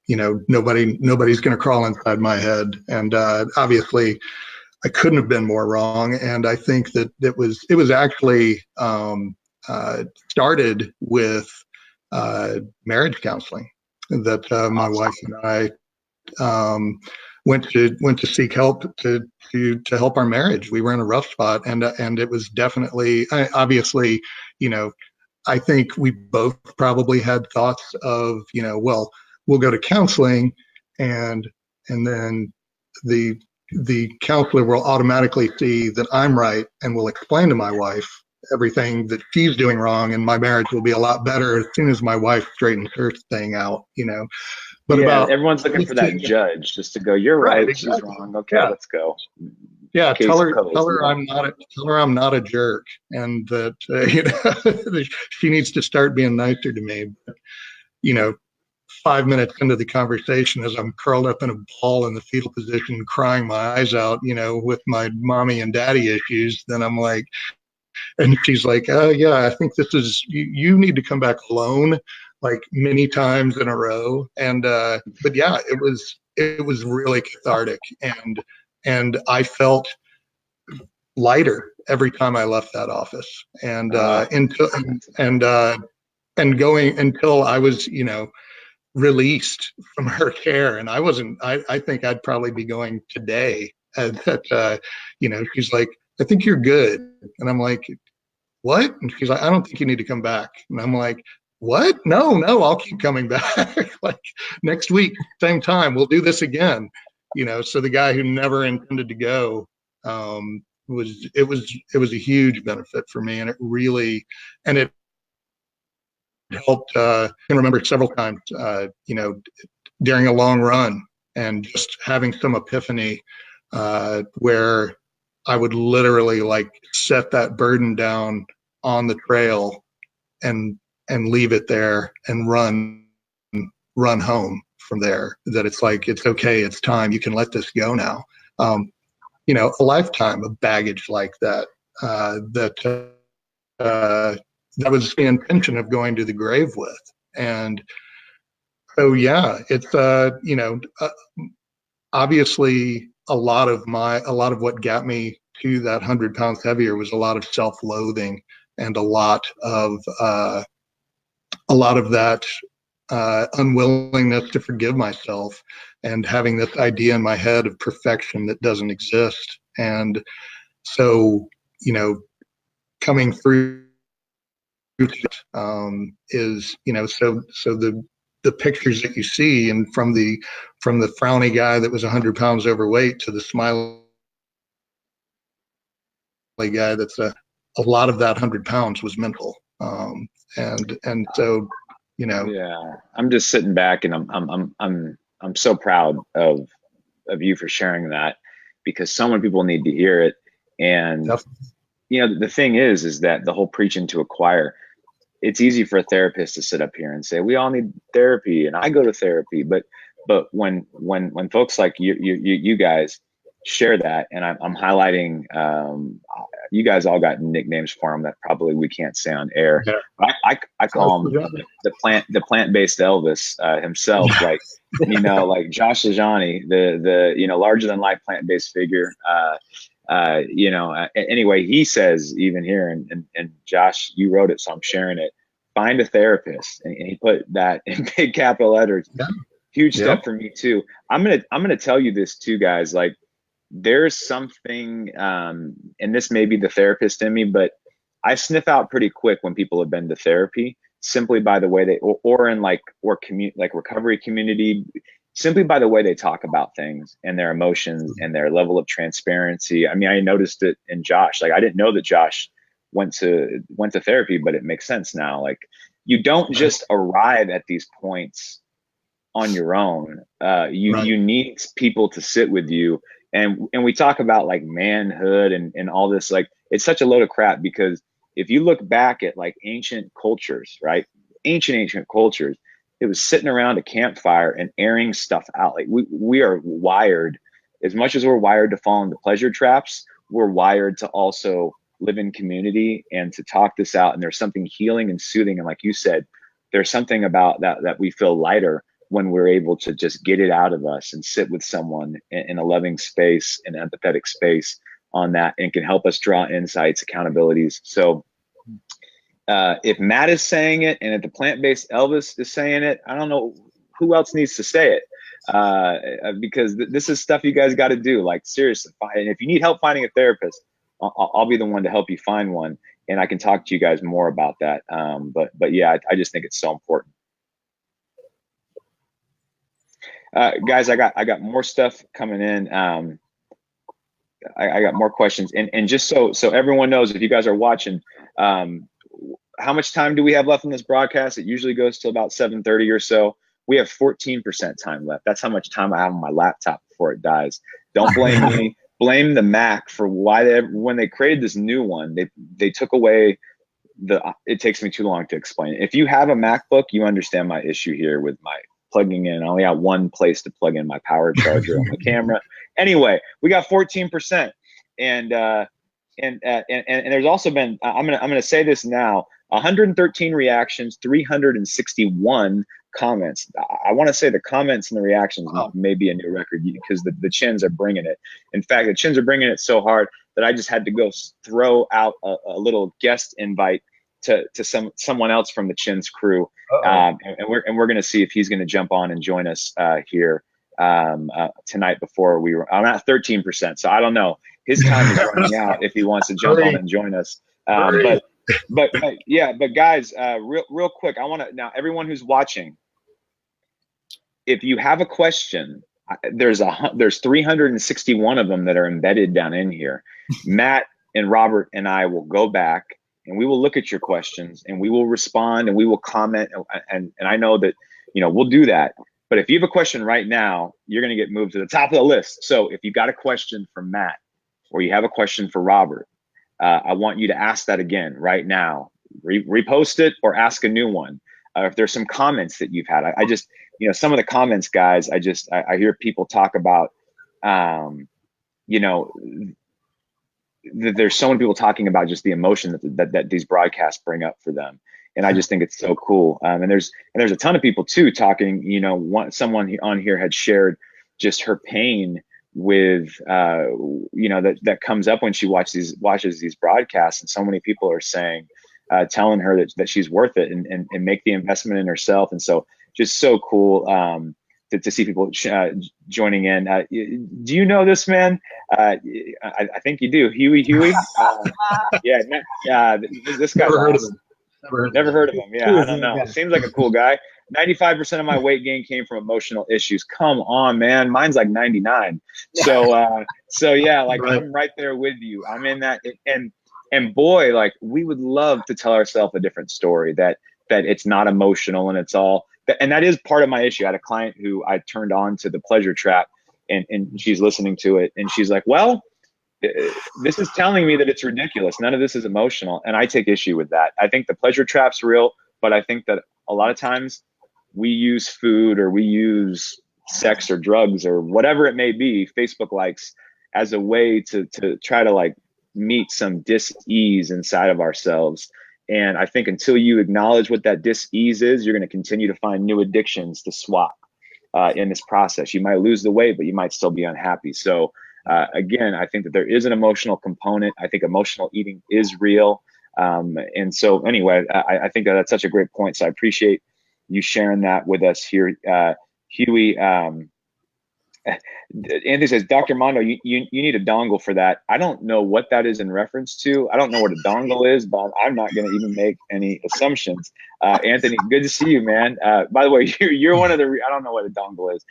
Speaker 3: nobody's going to crawl inside my head. And obviously, I couldn't have been more wrong. And I think that it was actually started with marriage counseling that my wife and I went to seek help to help our marriage. We were in a rough spot, and it was definitely, obviously, I think we both probably had thoughts of, well, we'll go to counseling, and then the counselor will automatically see that I'm right and will explain to my wife everything that she's doing wrong, and my marriage will be a lot better as soon as my wife straightens her thing out. But
Speaker 1: Yeah,
Speaker 3: about
Speaker 1: everyone's looking for that judge just to go, you're right, she's
Speaker 3: exactly.
Speaker 1: wrong. Okay,
Speaker 3: Yeah.
Speaker 1: let's go.
Speaker 3: Yeah,
Speaker 1: Case closed.
Speaker 3: tell her I'm not a jerk, and that she needs to start being nicer to me. But, 5 minutes into the conversation, as I'm curled up in a ball in the fetal position, crying my eyes out, with my mommy and daddy issues, then I'm like, and she's like, oh yeah, I think this is you need to come back alone, like many times in a row. And but yeah, it was really cathartic, and I felt lighter every time I left that office. And and going until I was, released from her care. And I wasn't, I think I'd probably be going today. She's like, I think you're good. And I'm like, what? And she's like, I don't think you need to come back. And I'm like, what? No, I'll keep coming back. Like next week, same time, we'll do this again. So the guy who never intended to go, it was a huge benefit for me. And it really, and it helped, I can remember several times, during a long run, and just having some epiphany, where I would literally like set that burden down on the trail and leave it there and run home from there. That it's like, it's okay, it's time, you can let this go now. A lifetime of baggage like that, that was the intention of going to the grave with. And so yeah, it's obviously a lot of what got me to that 100 pounds heavier was a lot of self-loathing, and a lot of that unwillingness to forgive myself, and having this idea in my head of perfection that doesn't exist. And so, coming through is, so the pictures that you see, and from the frowny guy that was 100 pounds overweight to the smiley guy that's a lot of that 100 pounds was mental. And so,
Speaker 1: Yeah, I'm just sitting back, and I'm so proud of you for sharing that, because so many people need to hear it. And
Speaker 3: definitely.
Speaker 1: the thing is that the whole preaching to a choir, it's easy for a therapist to sit up here and say we all need therapy and I go to therapy, but when folks like you guys share that, and I'm highlighting, you guys all got nicknames for him that probably we can't say on air.
Speaker 3: Yeah.
Speaker 1: I call him the plant-based Elvis himself, like like Josh Lajani, the larger than life plant-based figure. Anyway, he says, even here, and Josh, you wrote it, so I'm sharing it. Find a therapist, and he put that in big capital letters.
Speaker 3: Yeah.
Speaker 1: Huge step for me too. I'm gonna tell you this too, guys. Like, there's something, and this may be the therapist in me, but I sniff out pretty quick when people have been to therapy, simply by the way they, or in like recovery community, simply by the way they talk about things and their emotions and their level of transparency. I mean, I noticed it in Josh. Like, I didn't know that Josh went to therapy, but it makes sense now. Like, you don't just arrive at these points on your own. You need people to sit with you. And we talk about like manhood and all this. Like, it's such a load of crap, because if you look back at like ancient cultures, right? Ancient cultures, it was sitting around a campfire and airing stuff out. Like, we are wired, as much as we're wired to fall into pleasure traps, we're wired to also live in community and to talk this out. And there's something healing and soothing. And like you said, there's something about that we feel lighter when we're able to just get it out of us and sit with someone in a loving space, an empathetic space on that, and can help us draw insights, accountabilities. So if Matt is saying it, and if the plant-based Elvis is saying it, I don't know who else needs to say it, because this is stuff you guys got to do. Like, seriously, and if you need help finding a therapist, I'll be the one to help you find one, and I can talk to you guys more about that. But yeah, I just think it's so important. Guys, I got more stuff coming in. I got more questions, and just so everyone knows, if you guys are watching, how much time do we have left in this broadcast? It usually goes till about 7:30 or so. We have 14% time left. That's how much time I have on my laptop before it dies. Don't blame me. Blame the Mac for why when they created this new one, they took away it takes me too long to explain it. If you have a MacBook, you understand my issue here with my plugging in. I only have one place to plug in my power charger on the camera. Anyway, we got 14%, and there's also been, I'm gonna say this now, 113 reactions, 361 comments. I want to say the comments and the reactions may be a new record, because the chins are bringing it. In fact, the chins are bringing it so hard that I just had to go throw out a little guest invite to someone else from the Chins crew, and we're going to see if he's going to jump on and join us here tonight. Before I'm at 13%, so I don't know. His time is running out if he wants to jump on and join us. But guys, real quick, I want to, now everyone who's watching, if you have a question, there's 361 of them that are embedded down in here. Matt and Robert and I will go back, and we will look at your questions, and we will respond, and we will comment, and I know that, you know, we'll do that. But if you have a question right now, you're going to get moved to the top of the list. So if you got a question for Matt, or you have a question for Robert, I want you to ask that again right now. Repost it or ask a new one. If there's some comments that you've had, I just, you know, some of the comments, guys, I hear people talk about, you know, there's so many people talking about just the emotion that these broadcasts bring up for them. And I just think it's so cool. And there's a ton of people too talking, you know, someone on here had shared just her pain with, you know, that comes up when she watches these broadcasts. And so many people are saying, telling her that she's worth it, and make the investment in herself. And so just so cool to see people joining in. Do you know this man? I think you do. Huey. This guy's awesome. Never heard of him. Yeah, I don't know. Seems like a cool guy. 95% of my weight gain came from emotional issues. Come on, man. Mine's like 99. So yeah, like I'm right there with you. I'm in that, and boy, like we would love to tell ourselves a different story, that it's not emotional and it's all, and that is part of my issue. I had a client who I turned on to the pleasure trap, and she's listening to it, and she's like, well, this is telling me that it's ridiculous. None of this is emotional. And I take issue with that. I think the pleasure trap's real, but I think that a lot of times we use food, or we use sex or drugs or whatever it may be, Facebook likes, as a way to try to like meet some dis-ease inside of ourselves. And I think until you acknowledge what that dis-ease is, you're going to continue to find new addictions to swap in this process. You might lose the weight, but you might still be unhappy. So again, I think that there is an emotional component. I think emotional eating is real. And so anyway, I think that's such a great point. So I appreciate you sharing that with us here, Huey. Anthony says, Dr. Mondo, you need a dongle for that. I don't know what that is in reference to. I don't know what a dongle is, but I'm not going to even make any assumptions. Anthony, good to see you, man. By the way, you're one of the. I don't know what a dongle is.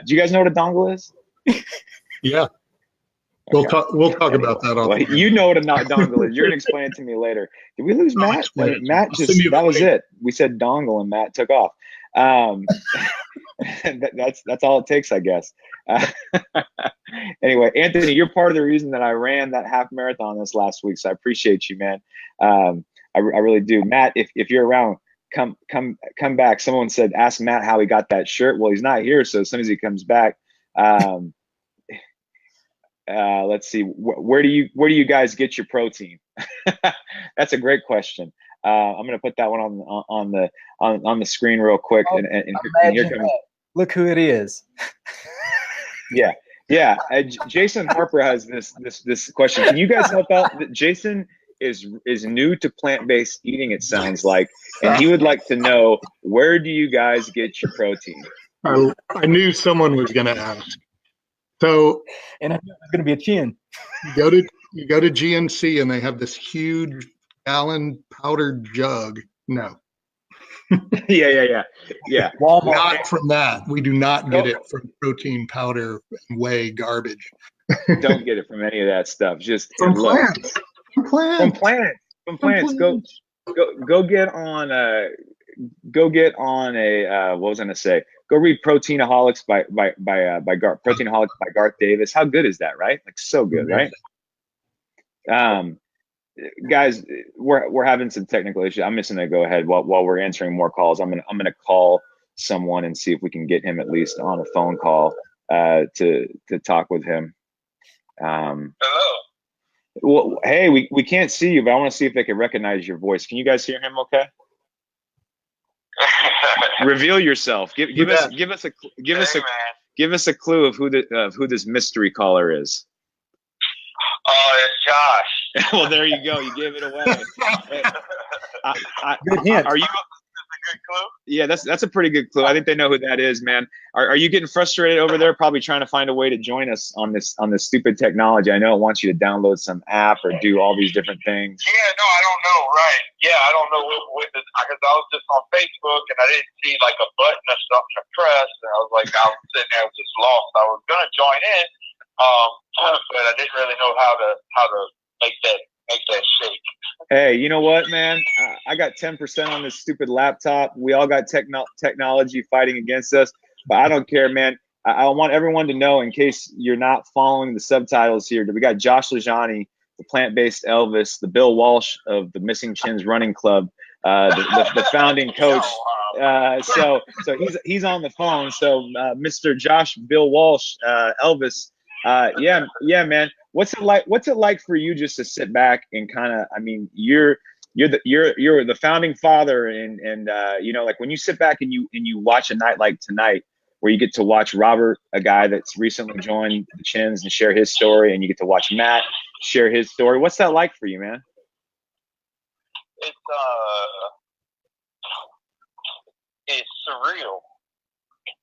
Speaker 1: Do you guys know what a dongle is?
Speaker 3: Yeah.
Speaker 1: Okay.
Speaker 3: We'll talk about that.
Speaker 1: Well, you know what a dongle is. You're gonna explain it to me later. Did we lose Matt? I mean, Matt just that was it. We said dongle and Matt took off. That's all it takes, I guess. Anyway, Anthony, you're part of the reason that I ran that half marathon this last week, so I appreciate you, man. I really do. Matt, if you're around, come back. Someone said ask Matt how he got that shirt. Well, he's not here, so as soon as he comes back. Let's see. Where do you guys get your protein? That's a great question. I'm going to put that one on the screen real quick.
Speaker 2: Oh,
Speaker 1: and here comes.
Speaker 2: Look who it is.
Speaker 1: Yeah. Jason Harper has this question. Can you guys help out? Jason is new to plant-based eating, it sounds like, and he would like to know, where do you guys get your protein?
Speaker 3: I knew someone was going to ask. So,
Speaker 2: and I knew it was going to be a chin.
Speaker 3: You go to GNC and they have this huge gallon powdered jug. No.
Speaker 1: Yeah.
Speaker 2: Walmart.
Speaker 3: Not from that. We do not get it from protein powder and whey garbage.
Speaker 1: Don't get it from any of that stuff. Just
Speaker 3: from plants.
Speaker 1: From plants. Go get on a what was I gonna say? Go read Proteinaholics by Proteinaholics by Garth Davis. How good is that, right? Like, so good, right? Guys, we're having some technical issues. I'm just gonna go ahead while we're answering more calls. I'm gonna call someone and see if we can get him at least on a phone call to talk with him.
Speaker 4: Hello.
Speaker 1: Well, hey, we can't see you, but I want to see if they can recognize your voice. Can you guys hear him? Okay. Reveal yourself. Give us a clue of who this mystery caller is.
Speaker 4: Oh, it's Josh.
Speaker 1: Well, there you go. You gave it away.
Speaker 2: Good hint.
Speaker 1: Are you?
Speaker 4: A good clue?
Speaker 1: Yeah, that's a pretty good clue. I think they know who that is, man. Are you getting frustrated over there? Probably trying to find a way to join us on this stupid technology. I know it wants you to download some app or do all these different things.
Speaker 4: Yeah, no, I don't know. Right? Yeah, I don't know what because I was just on Facebook and I didn't see like a button or something to press, and I was sitting there just lost. I was gonna join in, but I didn't really know how to make that shake.
Speaker 1: Hey, you know what, man? I got 10% on this stupid laptop. We all got technology fighting against us, but I don't care, man. I want everyone to know, in case you're not following the subtitles here, that we got Josh Lajani, the plant-based Elvis, the Bill Walsh of the Missing Chins Running Club, the founding coach. So he's on the phone. So Mr. Josh Bill Walsh, Elvis, yeah, man. What's it like for you just to sit back and kind of, I mean, you're the founding father, and you know, like when you sit back and you watch a night like tonight, where you get to watch Robert, a guy that's recently joined the Chins, and share his story, and you get to watch Matt share his story. What's that like for you, man?
Speaker 4: It's surreal.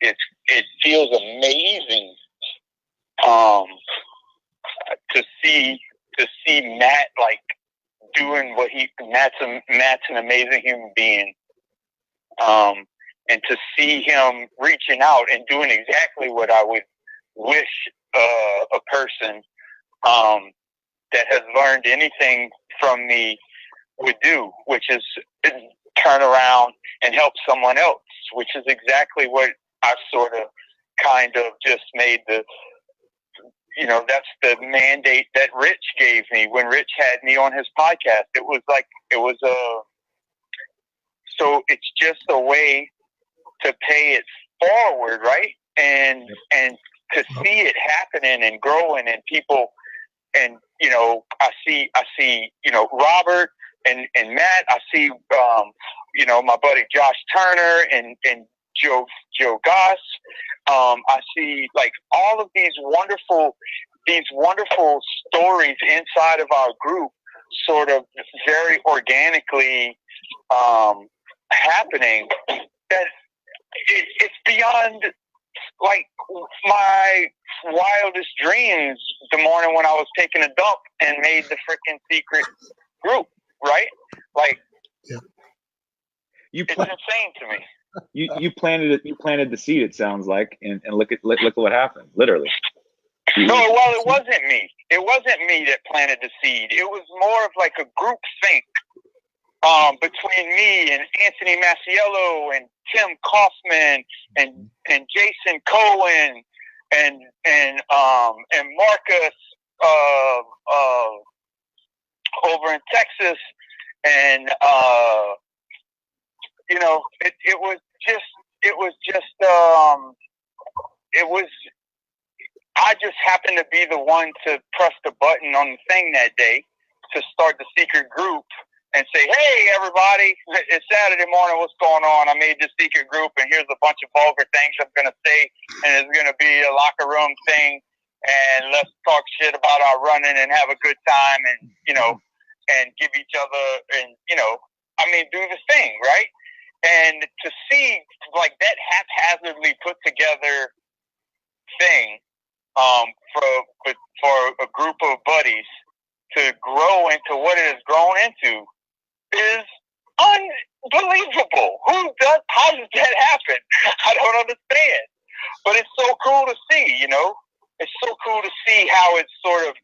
Speaker 4: It feels amazing. To see Matt like doing what Matt's an amazing human being. And to see him reaching out and doing exactly what I would wish a person that has learned anything from me would do, which is turn around and help someone else, which is exactly what I've sort of kind of just made that's the mandate that Rich gave me when Rich had me on his podcast. So it's just a way to pay it forward, right? And to see it happening and growing, and people, and I see Robert and Matt. I see my buddy Josh Turner and Joe Goss. I see like all of these wonderful stories inside of our group, sort of very organically happening. That it's beyond like my wildest dreams the morning when I was taking a dump and made the freaking secret group, right? Like,
Speaker 3: yeah.
Speaker 1: It's
Speaker 4: insane to me.
Speaker 1: You planted the seed, it sounds like, and look at what happened, literally.
Speaker 4: No, well, it wasn't me. It wasn't me that planted the seed. It was more of like a group think between me and Anthony Masiello and Tim Kaufman and Jason Cohen and Marcus over in Texas, and you know, it was I just happened to be the one to press the button on the thing that day to start the secret group and say, hey, everybody, it's Saturday morning, what's going on? I made this secret group, and here's a bunch of vulgar things I'm going to say, and it's going to be a locker room thing, and let's talk shit about our running and have a good time, and, you know, and give each other, and, you know, I mean, do the thing, right? And to see, like, that haphazardly put together thing for a group of buddies to grow into what it has grown into is unbelievable. How does that happen? I don't understand. But it's so cool to see, you know? It's so cool to see how it's sort of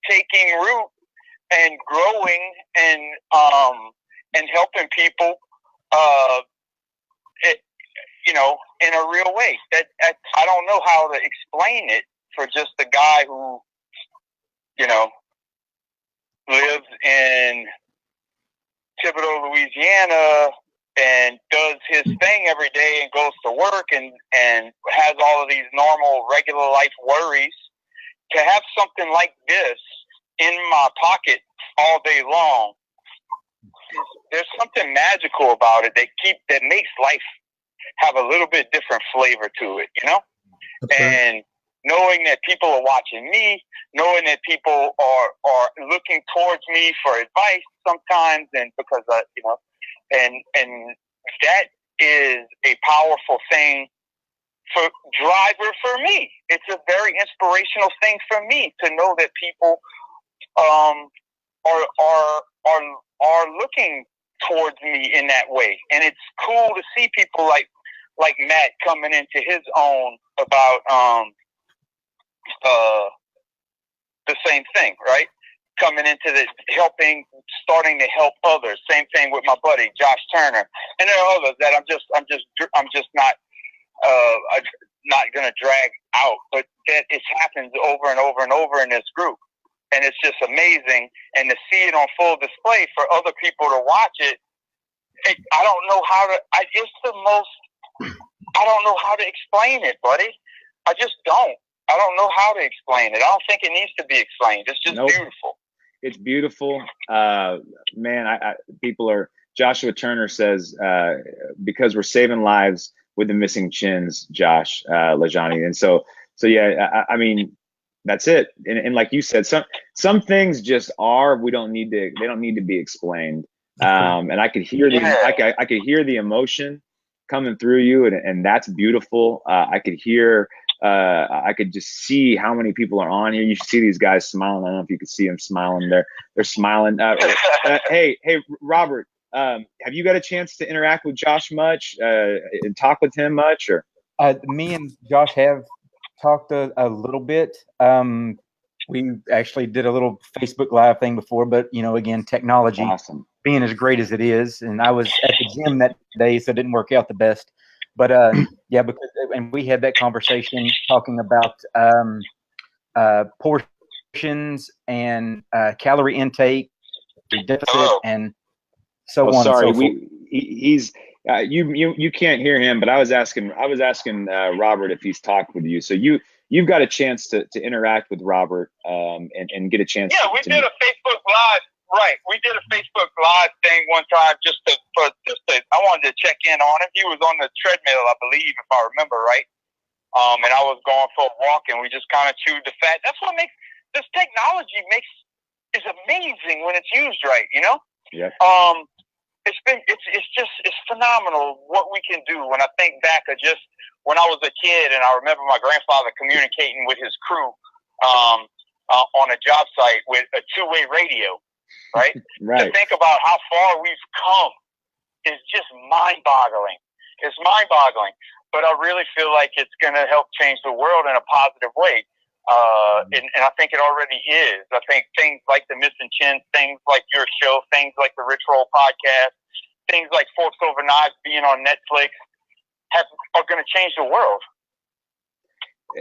Speaker 4: taking root and growing and helping people, you know, in a real way. I don't know how to explain it for just a guy who, you know, lives in Thibodaux, Louisiana, and does his thing every day and goes to work and has all of these normal, regular life worries. To have something like this in my pocket all day long, there's something magical about it that makes life have a little bit different flavor to it, you know?
Speaker 3: That's
Speaker 4: and
Speaker 3: right.
Speaker 4: Knowing that people are watching me, knowing that people are looking towards me for advice sometimes, and because you know, and that is a powerful thing for me. It's a very inspirational thing for me to know that people are looking towards me in that way, and it's cool to see people like Matt coming into his own about the same thing, right? Coming into the starting to help others. Same thing with my buddy Josh Turner, and there are others that I'm just not going to drag out, but that it happens over and over and over in this group, and it's just amazing. And to see it on full display for other people to watch it, I don't know how to. It's the most. I don't know how to explain it, buddy. I just don't. I don't know how to explain it. I don't think it needs to be explained. It's just beautiful.
Speaker 1: It's beautiful. Man, people are, Joshua Turner says, because we're saving lives with the missing chins, Josh Lajani. And so yeah, I mean, that's it. And like you said, some things just are, they don't need to be explained. And I could hear I could hear the emotion coming through you, and that's beautiful. I could just see how many people are on here. You should see these guys smiling. I don't know if you could see them smiling. They're smiling. Hey, Robert, have you got a chance to interact with Josh much and talk with him much? Or
Speaker 2: me and Josh have talked a little bit. We actually did a little Facebook Live thing before, but again, technology
Speaker 1: awesome.
Speaker 2: Being as great as it is, and I was at the gym that day, so it didn't work out the best. But yeah, and we had that conversation talking about portions and calorie intake, deficit, and so on.
Speaker 1: Sorry,
Speaker 2: and so forth.
Speaker 1: He's you can't hear him, but I was asking Robert if he's talked with you. So you've got a chance to interact with Robert and get a chance.
Speaker 4: Yeah, we did a Facebook Live. Right, we did a Facebook Live thing one time just to I wanted to check in on him. He was on the treadmill, I believe, if I remember right. And I was going for a walk, and we just kind of chewed the fat. That's what makes this technology is amazing when it's used right.
Speaker 1: Yeah.
Speaker 4: It's phenomenal what we can do when I think back of just when I was a kid, and I remember my grandfather communicating with his crew on a job site with a two-way radio, right?
Speaker 1: Right.
Speaker 4: To think about how far we've come is just mind-boggling. It's mind-boggling. But I really feel like it's going to help change the world in a positive way. And I think it already is. I think things like the Missing Chin, things like your show, things like the Rich Roll podcast, things like Forks Over Knives being on Netflix are going to change the world.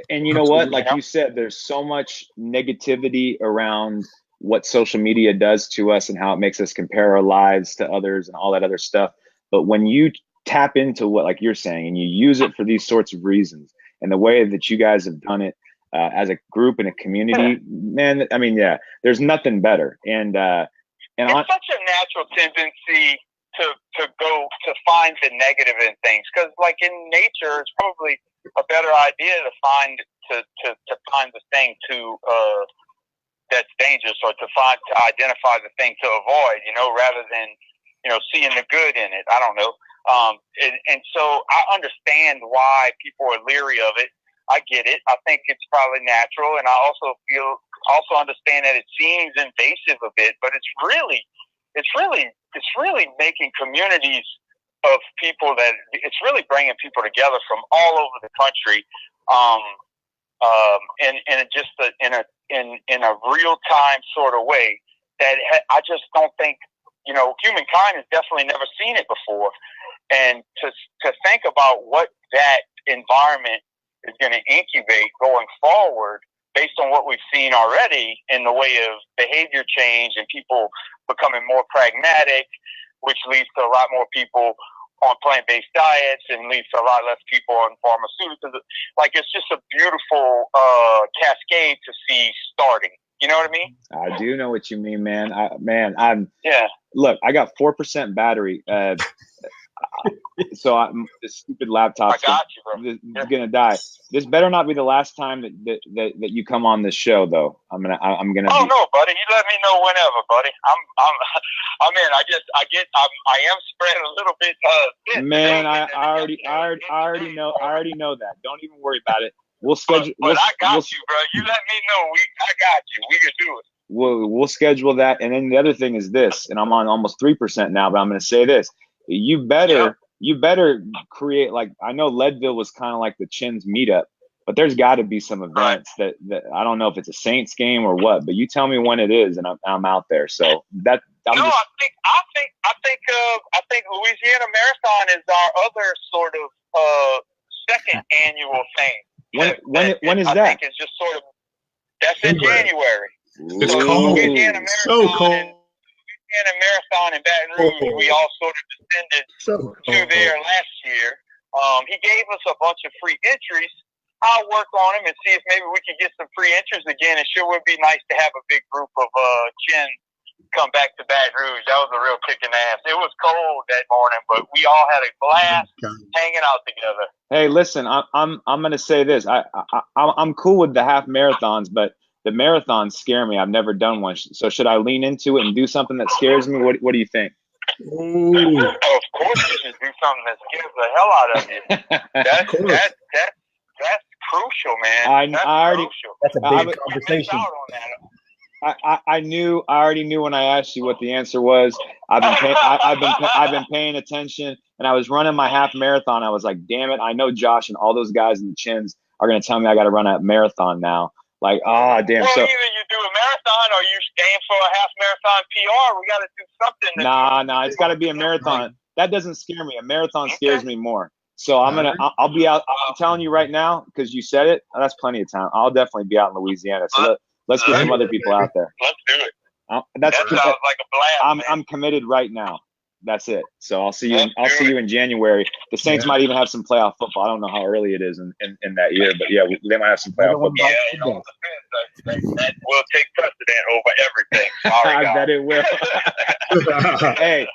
Speaker 1: And you know what? Like you said, there's so much negativity around what social media does to us and how it makes us compare our lives to others and all that other stuff. But when you tap into what, like you're saying, and you use it for these sorts of reasons, and the way that you guys have done it as a group and a community, man, I mean, yeah, there's nothing better. And
Speaker 4: it's such a natural tendency to go to find the negative in things, because like in nature, it's probably a better idea to find the thing that's dangerous, or to identify the thing to avoid, rather than seeing the good in it. I don't know. And so I understand why people are leery of it. I get it. I think it's probably natural, and I also understand that it seems invasive a bit, but it's really making communities of people it's really bringing people together from all over the country, in a real time sort of way that I just don't think, humankind has definitely never seen it before. And to think about what that environment is going to incubate going forward, based on what we've seen already in the way of behavior change and people becoming more pragmatic, which leads to a lot more people on plant-based diets and leads to a lot less people on pharmaceuticals. Like, it's just a beautiful cascade to see starting. You know what I mean?
Speaker 1: I do know what you mean, man.
Speaker 4: Yeah.
Speaker 1: Look, I got 4% battery. So this stupid laptop's gonna die. This better not be the last time that you come on this show, though. I'm gonna.
Speaker 4: Oh no, buddy. You let me know whenever, buddy. I'm in. I am spread a little bit.
Speaker 1: Man, I already know that. Don't even worry about it. We'll schedule.
Speaker 4: But I got you, bro. You let me know. I got you. We can do it.
Speaker 1: We'll schedule that. And then the other thing is this, and I'm on almost 3% now, but I'm gonna say this. You better create, like, I know Leadville was kind of like the Chin's meetup, but there's got to be some events that I don't know if it's a Saints game or what, but you tell me when it is, and I'm out there. So I think Louisiana Marathon is our other sort of second annual thing. When is that?
Speaker 4: I think it's just sort of, that's in January.
Speaker 3: It's cold. So cold.
Speaker 4: In a marathon in Baton Rouge, we all sort of descended to there last year. He gave us a bunch of free entries. I'll work on them and see if maybe we can get some free entries again. It sure would be nice to have a big group of Chin come back to Baton Rouge. That was a real kicking ass. It was cold that morning, but we all had a blast hanging out together.
Speaker 1: Hey, listen, I'm gonna say this. I'm cool with the half marathons, but the marathons scare me. I've never done one. So should I lean into it and do something that scares me? What do you think?
Speaker 4: Ooh. Of course you should do something that scares the hell out of you. That's crucial, man.
Speaker 2: That's a big conversation.
Speaker 1: I already knew when I asked you what the answer was. I've been paying attention, and I was running my half marathon. I was like, damn it, I know Josh and all those guys in the Chins are going to tell me I got to run a marathon now. Like, damn.
Speaker 4: Well,
Speaker 1: so
Speaker 4: either you do a marathon or you aim for a half marathon PR. We got to do something.
Speaker 1: Nah, it's got to be a marathon. That doesn't scare me. A marathon scares me more. So I'll be out. I'm telling you right now, because you said it. That's plenty of time. I'll definitely be out in Louisiana. So let's get some other people out there.
Speaker 4: Let's do it.
Speaker 1: That
Speaker 4: sounds like a blast.
Speaker 1: I'm committed right now. That's it. So I'll see you. I'll see you in January. The Saints might even have some playoff football. I don't know how early it is in that year, but yeah, they might have some playoff football.
Speaker 4: Yeah, that will take precedent over everything.
Speaker 1: I bet it will. Hey.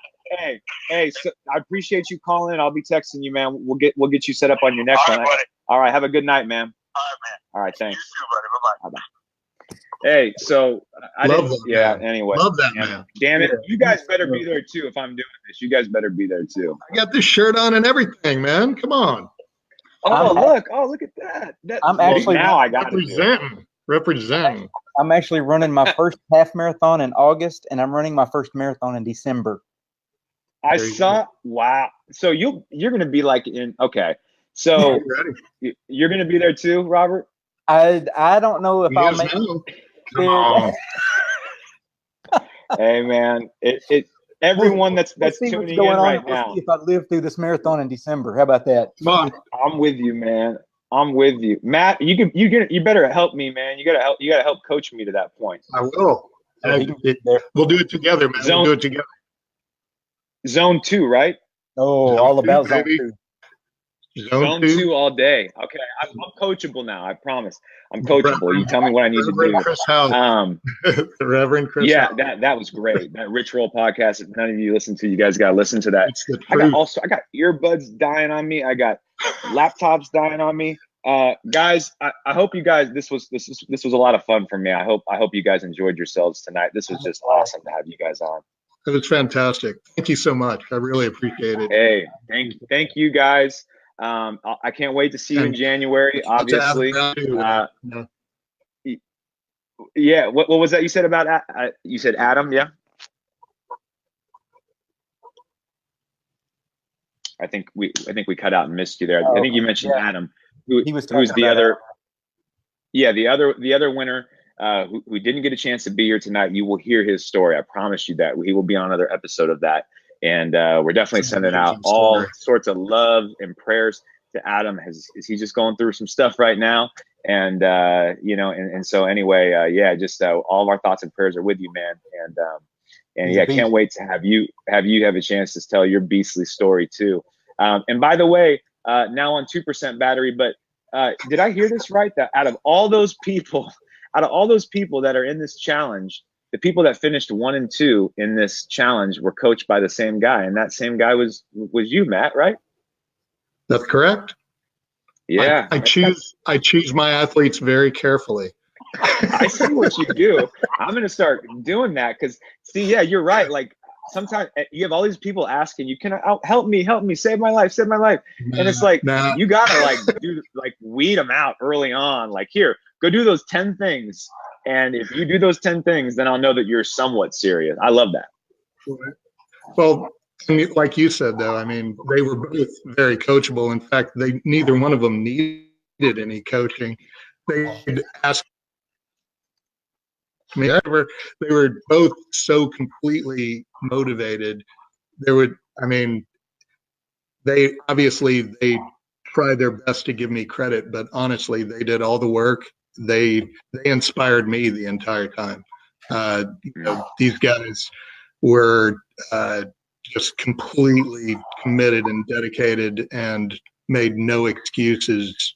Speaker 1: So I appreciate you calling. I'll be texting you, man. We'll get you set up on your next one.
Speaker 4: Buddy.
Speaker 1: All right. Have a good night, man.
Speaker 4: All right, man.
Speaker 1: All right. Thanks.
Speaker 4: You too, buddy. Bye-bye.
Speaker 1: Hey, so anyway.
Speaker 3: Love that, man.
Speaker 1: Damn it. You guys better be there too if I'm doing this. You guys better be there too.
Speaker 3: I got this shirt on and everything, man. Come on.
Speaker 1: Oh, look! Oh, look at that!
Speaker 2: I'm
Speaker 1: Well,
Speaker 2: actually
Speaker 1: now I got it.
Speaker 3: Representing.
Speaker 2: I'm actually running my first half marathon in August, and I'm running my first marathon in December.
Speaker 1: I saw. Wow. So you're gonna be like in. Okay. So you're gonna be there too, Robert.
Speaker 2: I don't know if I'll make
Speaker 3: Come
Speaker 2: it.
Speaker 3: on.
Speaker 1: Hey man, everyone that's
Speaker 2: We'll see what's
Speaker 1: tuning
Speaker 2: going
Speaker 1: in
Speaker 2: on,
Speaker 1: right
Speaker 2: and we'll
Speaker 1: now.
Speaker 2: see if I live through this marathon in December. How about that?
Speaker 3: Come on.
Speaker 1: I'm with you, man. I'm with you, Matt. You better help me, man. You gotta help coach me to that point.
Speaker 3: I will. We'll do it together, man. We'll do it together.
Speaker 1: Zone 2, right?
Speaker 2: Oh, all about zone
Speaker 3: baby.
Speaker 2: 2.
Speaker 1: Zone 2 all day. Okay, I'm coachable now. I promise. I'm coachable. You tell me what I need to do.
Speaker 3: Chris House. The Reverend Chris
Speaker 1: Yeah,
Speaker 3: House.
Speaker 1: that was great. That Rich Roll podcast. If none of you listen to, you guys gotta listen to that.
Speaker 3: It's the
Speaker 1: I
Speaker 3: truth.
Speaker 1: got earbuds dying on me. I got laptops dying on me. Guys, I hope you guys. This was a lot of fun for me. I hope you guys enjoyed yourselves tonight. This was just awesome to have you guys on.
Speaker 3: It was fantastic. Thank you so much. I really appreciate it.
Speaker 1: Hey, thank you guys. I can't wait to see you in January. Obviously, yeah. What was that you said about? You said Adam, yeah. I think we cut out and missed you there. I think you mentioned Adam, who's the other. Yeah, the other winner who didn't get a chance to be here tonight. You will hear his story. I promise you that he will be on another episode of that. And we're definitely sending out all sorts of love and prayers to Adam. Is he just going through some stuff right now? And and so anyway, just all of our thoughts and prayers are with you, man. And yeah, can't wait to have you have a chance to tell your beastly story too. And by the way, now on 2% battery, but did I hear this right? That out of all those people that are in this challenge, the people that finished 1 and 2 in this challenge were coached by the same guy, and that same guy was you, Matt, right?
Speaker 3: That's correct.
Speaker 1: Yeah,
Speaker 3: I choose my athletes very carefully.
Speaker 1: I see what you do. I'm gonna start doing that because yeah, you're right. Like sometimes you have all these people asking you, "Can I help me, save my life, and it's like you gotta weed them out early on. Like, here, go do those 10 things. And if you do those 10 things, then I'll know that you're somewhat serious. I love that.
Speaker 3: Well, like you said, though, I mean, they were both very coachable. In fact, neither one of them needed any coaching. They'd ask me. They were both so completely motivated. They tried their best to give me credit, but honestly, they did all the work. They inspired me the entire time. These guys were just completely committed and dedicated and made no excuses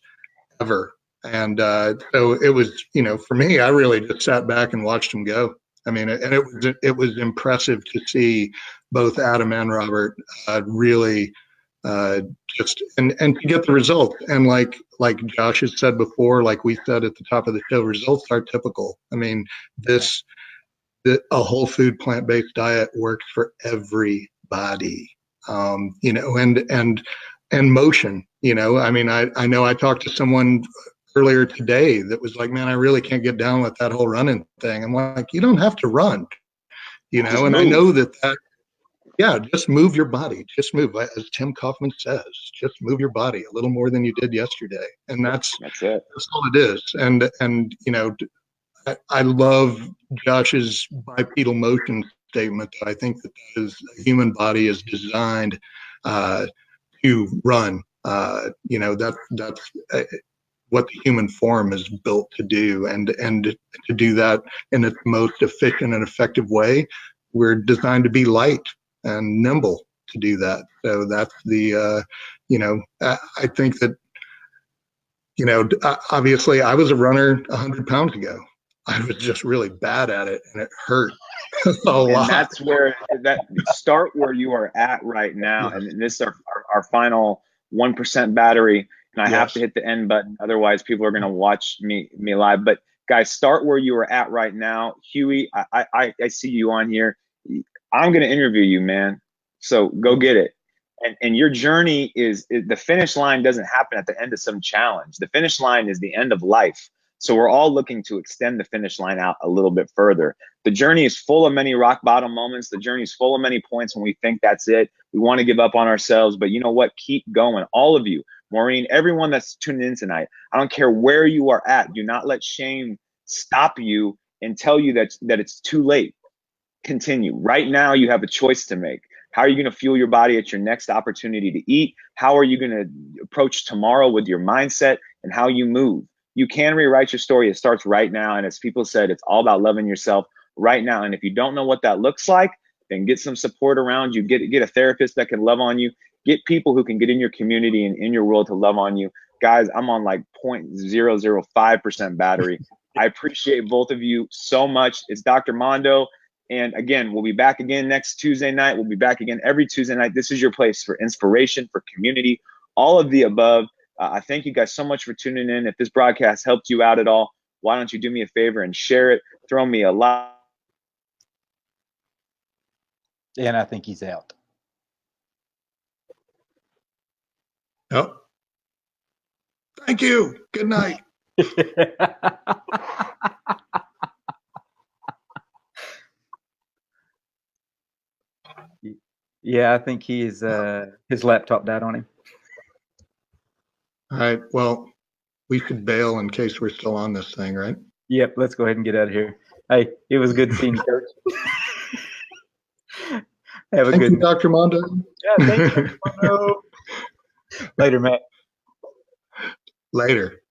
Speaker 3: ever. And so it was, for me, I really just sat back and watched them go. I mean, and it was impressive to see both Adam and Robert really just and to get the results. And like Josh has said before, like we said at the top of the show, results are typical. I mean, a whole food plant-based diet works for everybody. And motion. I mean, I know I talked to someone earlier today that was like, man, I really can't get down with that whole running thing. I'm like, you don't have to run, and I know that yeah, just move your body. Just move. As Tim Kaufman says, just move your body a little more than you did yesterday. And that's
Speaker 1: it.
Speaker 3: That's all it is. And I love Josh's bipedal motion statement. I think that the human body is designed to run. That's what the human form is built to do, and to do that in its most efficient and effective way. We're designed to be light and nimble to do that. So that's I think that, obviously I was a runner 100 pounds ago. I was just really bad at it, and it hurt a lot.
Speaker 1: And that's where start where you are at right now. Yeah. And this is our final 1% battery. And I have to hit the end button. Otherwise, people are going to watch me live. But guys, start where you are at right now. Huey, I see you on here. I'm going to interview you, man. So go get it. And your journey is the finish line doesn't happen at the end of some challenge. The finish line is the end of life. So we're all looking to extend the finish line out a little bit further. The journey is full of many rock bottom moments. The journey is full of many points when we think that's it. We want to give up on ourselves, but you know what? Keep going. All of you, Maureen, everyone that's tuned in tonight, I don't care where you are at. Do not let shame stop you and tell you that it's too late. Continue. Right now, you have a choice to make. How are you going to fuel your body at your next opportunity to eat? How are you going to approach tomorrow with your mindset and how you move? You can rewrite your story. It starts right now. And as people said, it's all about loving yourself right now. And if you don't know what that looks like, then get some support around you. Get a therapist that can love on you. Get people who can get in your community and in your world to love on you. Guys, I'm on like 0.005% battery. I appreciate both of you so much. It's Dr. Mondo. And again, we'll be back again next Tuesday night. We'll be back again every Tuesday night. This is your place for inspiration, for community, all of the above. I thank you guys so much for tuning in. If this broadcast helped you out at all, why don't you do me a favor and share it? Throw me a like.
Speaker 2: And I think he's out.
Speaker 3: Oh. Thank you. Good night.
Speaker 2: Yeah, I think he's his laptop died on him.
Speaker 3: All right. Well, we could bail in case we're still on this thing, right?
Speaker 2: Yep, let's go ahead and get out of here. Hey, it was good seeing you, Coach. Have a
Speaker 3: Thank
Speaker 2: good
Speaker 3: you, Dr. Mondo.
Speaker 2: Yeah, thank you, Mondo. Later, Matt.
Speaker 3: Later.